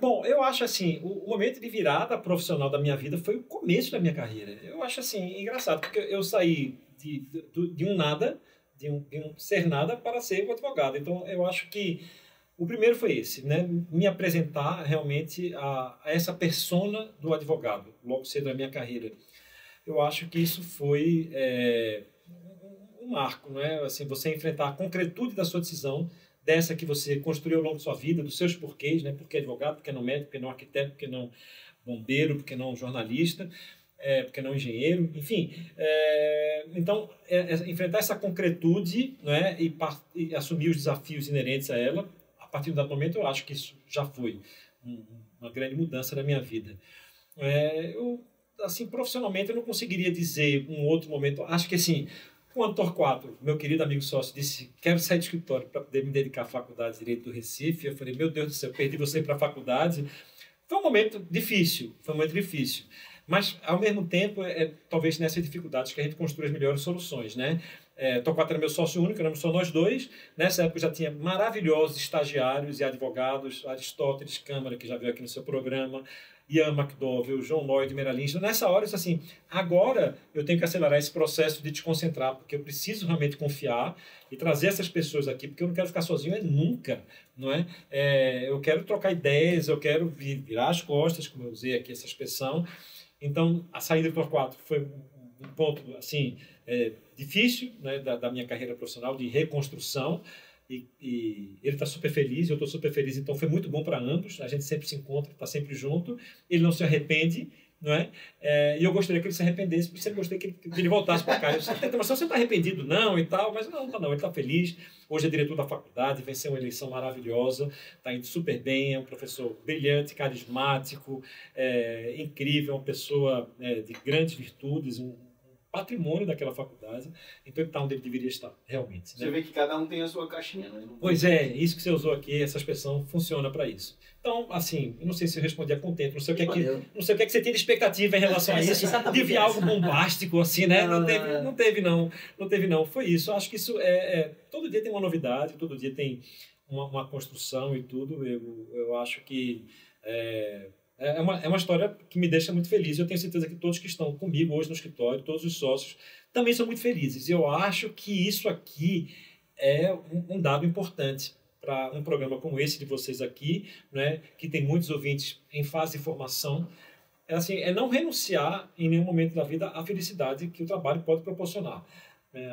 Bom, eu acho assim, o momento de virada profissional da minha vida foi o começo da minha carreira. Eu acho assim, engraçado, porque eu saí de um nada, de um ser nada para ser um advogado. Então, eu acho que o primeiro foi esse, né? Me apresentar realmente a essa persona do advogado, logo cedo na minha carreira. Eu acho que isso foi um marco, né? Assim, você enfrentar a concretude da sua decisão, dessa que você construiu ao longo da sua vida, dos seus porquês, né? Por que advogado, por que não médico, por que não arquiteto, por que não bombeiro, por que não jornalista, por que não engenheiro, enfim. Então, enfrentar essa concretude, né? E assumir os desafios inerentes a ela, a partir do momento eu acho que isso já foi uma grande mudança na minha vida. Assim, profissionalmente eu não conseguiria dizer um outro momento. Acho que assim, quando Torquato, meu querido amigo sócio, disse: quero sair do escritório para poder me dedicar à faculdade de Direito do Recife, eu falei: meu Deus do céu, perdi você para a faculdade. Foi um momento difícil, mas ao mesmo tempo talvez nessas dificuldades que a gente construi as melhores soluções, né? Torquato era meu sócio único, éramos só nós dois. Nessa época já tinha maravilhosos estagiários e advogados, Aristóteles Câmara, que já veio aqui no seu programa, Ian McDowell, João Lloyd Meralins. Nessa hora, eu disse assim, agora eu tenho que acelerar esse processo de desconcentrar, porque eu preciso realmente confiar e trazer essas pessoas aqui, porque eu não quero ficar sozinho nunca, não é? Eu quero trocar ideias, eu quero virar as costas, como eu usei aqui essa expressão. Então, a saída do Torquato foi um ponto, assim, difícil, né, da minha carreira profissional, de reconstrução. E ele está super feliz, eu estou super feliz, então foi muito bom para ambos, a gente sempre se encontra, está sempre junto, ele não se arrepende, não é? E eu gostaria que ele se arrependesse, porque sempre gostei que ele voltasse para cá. Eu disse, mas você está arrependido? Não, e tal, mas não, ele está feliz, hoje é diretor da faculdade, venceu uma eleição maravilhosa, está indo super bem, é um professor brilhante, carismático, incrível, uma pessoa de grandes virtudes, um patrimônio daquela faculdade, então ele está onde ele deveria estar, realmente. Você vê que cada um tem a sua caixinha, né? Pois é, isso que você usou aqui, essa expressão funciona para isso. Então, assim, eu não sei se eu respondi a contento, não sei o que é que você tem de expectativa em relação a isso, de vir algo bombástico, assim, né? Não teve não. Foi isso. Eu acho que isso todo dia tem uma novidade, todo dia tem uma construção e tudo. Eu acho que é uma história que me deixa muito feliz. Eu tenho certeza que todos que estão comigo hoje no escritório, todos os sócios, também são muito felizes. Eu acho que isso aqui é um dado importante para um programa como esse de vocês aqui, né, que tem muitos ouvintes em fase de formação. É não renunciar em nenhum momento da vida à felicidade que o trabalho pode proporcionar.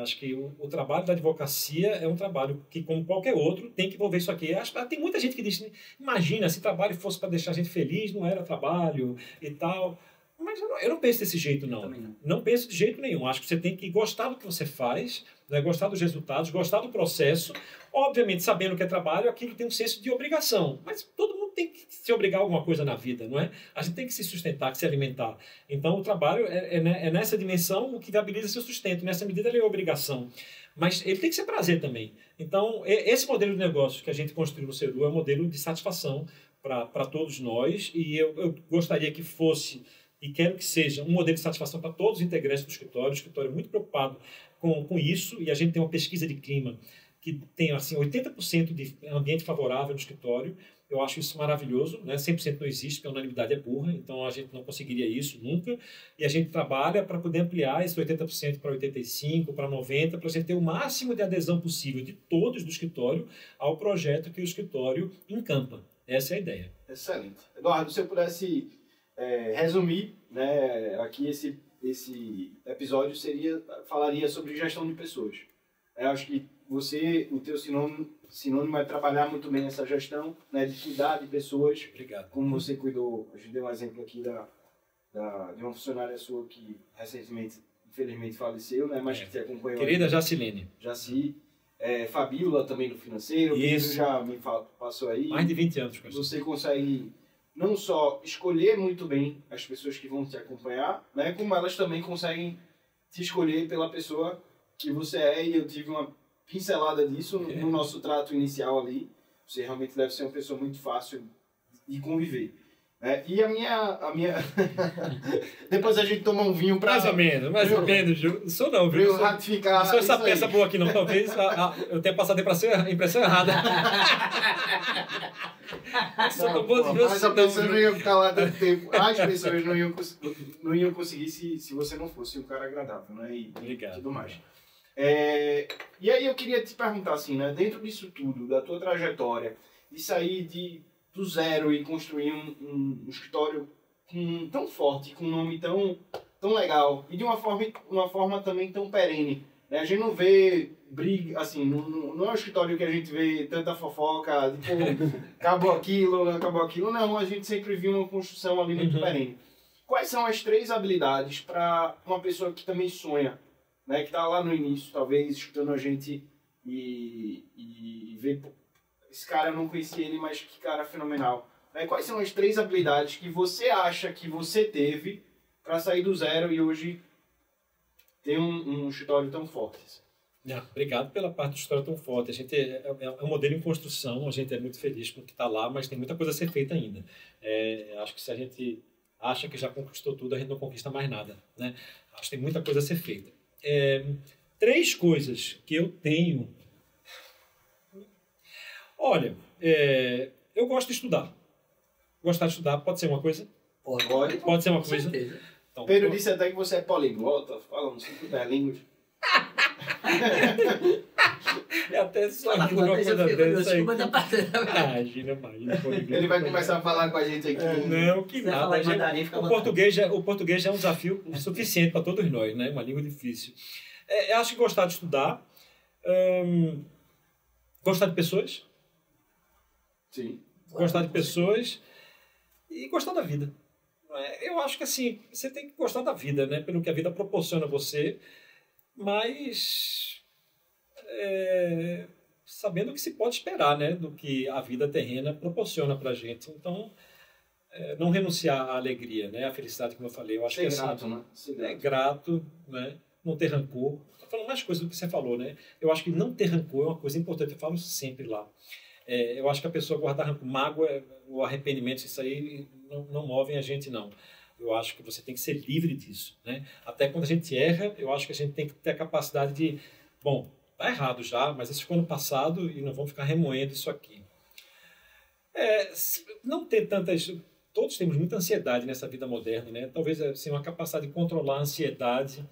Acho que o trabalho da advocacia é um trabalho que, como qualquer outro, tem que envolver isso aqui. Tem muita gente que diz, imagina, se trabalho fosse para deixar a gente feliz, não era trabalho e tal. Mas eu não penso desse jeito, não. Não penso de jeito nenhum. Acho que você tem que gostar do que você faz, né? Gostar dos resultados, gostar do processo. Obviamente, sabendo que é trabalho, aquilo tem um senso de obrigação. Mas todo mundo tem que se obrigar a alguma coisa na vida, não é? A gente tem que se sustentar, que se alimentar. Então, o trabalho é nessa dimensão o que viabiliza seu sustento. Nessa medida, ele é obrigação. Mas ele tem que ser prazer também. Então, esse modelo de negócio que a gente construiu no Ceru é um modelo de satisfação para todos nós. E eu gostaria que fosse, e quero que seja, um modelo de satisfação para todos os integrantes do escritório. O escritório é muito preocupado com isso, e a gente tem uma pesquisa de clima que tem assim, 80% de ambiente favorável no escritório. Eu acho isso maravilhoso, né? 100% não existe, porque a unanimidade é burra, então a gente não conseguiria isso nunca. E a gente trabalha para poder ampliar esse 80% para 85%, para 90%, para a gente ter o máximo de adesão possível de todos do escritório ao projeto que o escritório encampa. Essa é a ideia. Excelente. Eduardo, se eu pudesse resumir, né, aqui esse episódio falaria sobre gestão de pessoas. Eu acho que o teu sinônimo é trabalhar muito bem essa gestão, né, de cuidar de pessoas. Obrigado. Como você cuidou, a gente deu um exemplo aqui de uma funcionária sua que recentemente, infelizmente, faleceu, né, mas que te acompanhou. Querida Jacilene. Jaci. Fabíola também do financeiro. Isso. Já me passou aí. Mais de 20 anos com isso. Você consegue não só escolher muito bem as pessoas que vão te acompanhar, né, como elas também conseguem te escolher pela pessoa que você é, e eu tive uma pincelada disso no nosso trato inicial ali. Você realmente deve ser uma pessoa muito fácil de conviver. E a minha... Depois a gente toma um vinho para... Mais ou menos, Ju. Sou não, viu? Para eu ratificar. Não sou essa peça boa aqui, não. Talvez eu tenha passado a impressão errada. Mas a pessoa não ia ficar lá tanto tempo. As pessoas não iam conseguir se você não fosse um cara agradável, né? E tudo mais. E aí eu queria te perguntar assim, né? Dentro disso tudo, da tua trajetória, de sair do zero e construir um escritório tão forte, com um nome tão legal e de uma forma também tão perene, né? A gente não vê briga, assim, não é um escritório que a gente vê tanta fofoca, tipo, acabou aquilo, não, a gente sempre viu uma construção ali muito perene. Quais são as 3 habilidades para uma pessoa que também sonha, né, que está lá no início, talvez, escutando a gente e vê, esse cara eu não conhecia ele, mas que cara fenomenal. Né? Quais são as 3 habilidades que você acha que você teve para sair do zero e hoje ter um escritório tão forte? Obrigado pela parte do escritório tão forte. A gente é um modelo em construção, a gente é muito feliz com o que está lá, mas tem muita coisa a ser feita ainda. Acho que se a gente acha que já conquistou tudo, a gente não conquista mais nada. Né? Acho que tem muita coisa a ser feita. 3 coisas que eu tenho. Olha, eu gosto de estudar. Gostar de estudar pode ser uma coisa, Pode. Pode ser uma Com coisa. certeza. Então, Pedro disse até que você é poliglota, fala uns 5 línguas. é até só Fala rindo uma quanto, coisa eu fico dessa curioso, aí. desculpa da parte da- Imagina. Ele vai começar a falar com a gente aqui. Não, que Se você falar em nada. mandarim, fica à O vontade. português é um desafio suficiente para todos nós, né? Uma língua difícil. Eu acho que gostar de estudar, gostar de pessoas, Sim. gostar de pessoas e gostar da vida. Eu acho que assim, você tem que gostar da vida, né? Pelo que a vida proporciona a você, mas sabendo o que se pode esperar, né? Do que a vida terrena proporciona para a gente. Então, não renunciar à alegria, né? À felicidade, como eu falei. Eu acho Ser que grato, assim, né? Ser é grato. grato, né? Não ter rancor. Estou falando mais coisas do que você falou, né? Eu acho que não ter rancor é uma coisa importante. Eu falo sempre lá. Eu acho que a pessoa guardar rancor, mágoa, o arrependimento, isso aí não movem a gente, não. Eu acho que você tem que ser livre disso, né? Até quando a gente erra, eu acho que a gente tem que ter a capacidade de, bom, tá errado já, mas isso ficou no passado e não vamos ficar remoendo isso aqui. Não ter tantas... Todos temos muita ansiedade nessa vida moderna, né? Talvez assim, uma capacidade de controlar a ansiedade,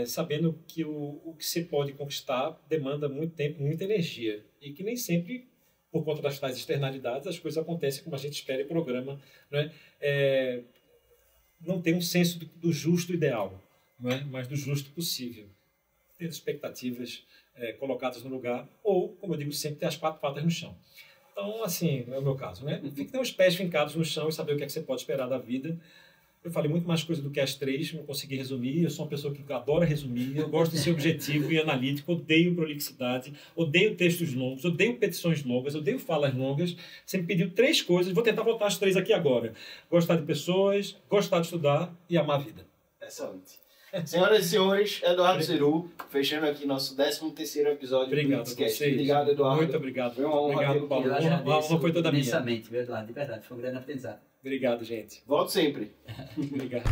sabendo que o que você pode conquistar demanda muito tempo, muita energia. E que nem sempre, por conta das tais externalidades, as coisas acontecem como a gente espera e programa, né? Não tem um senso do justo ideal, né? Mas do justo possível. Ter expectativas colocadas no lugar, ou, como eu digo sempre, ter as 4 patas no chão. Então, assim, é o meu caso, né? Tem que ter os pés fincados no chão e saber o que é que você pode esperar da vida. Eu falei muito mais coisa do que as 3, não consegui resumir. Eu sou uma pessoa que adora resumir, eu gosto de ser objetivo e analítico, odeio prolixidade, odeio textos longos, odeio petições longas, odeio falas longas. Você me pediu 3 coisas, vou tentar botar as 3 aqui agora. Gostar de pessoas, gostar de estudar e amar a vida. Excelente. Senhoras e senhores, Eduardo Ceru, fechando aqui nosso 13º episódio Obrigado do a Blitz. vocês. Obrigado, Eduardo. Muito obrigado. Foi uma honra Obrigado, tê-lo Paulo. Eu A agradeço honra foi toda minha. imensamente, viu, Eduardo? De verdade, foi um grande aprendizado. Obrigado, gente. Volte sempre. Obrigado.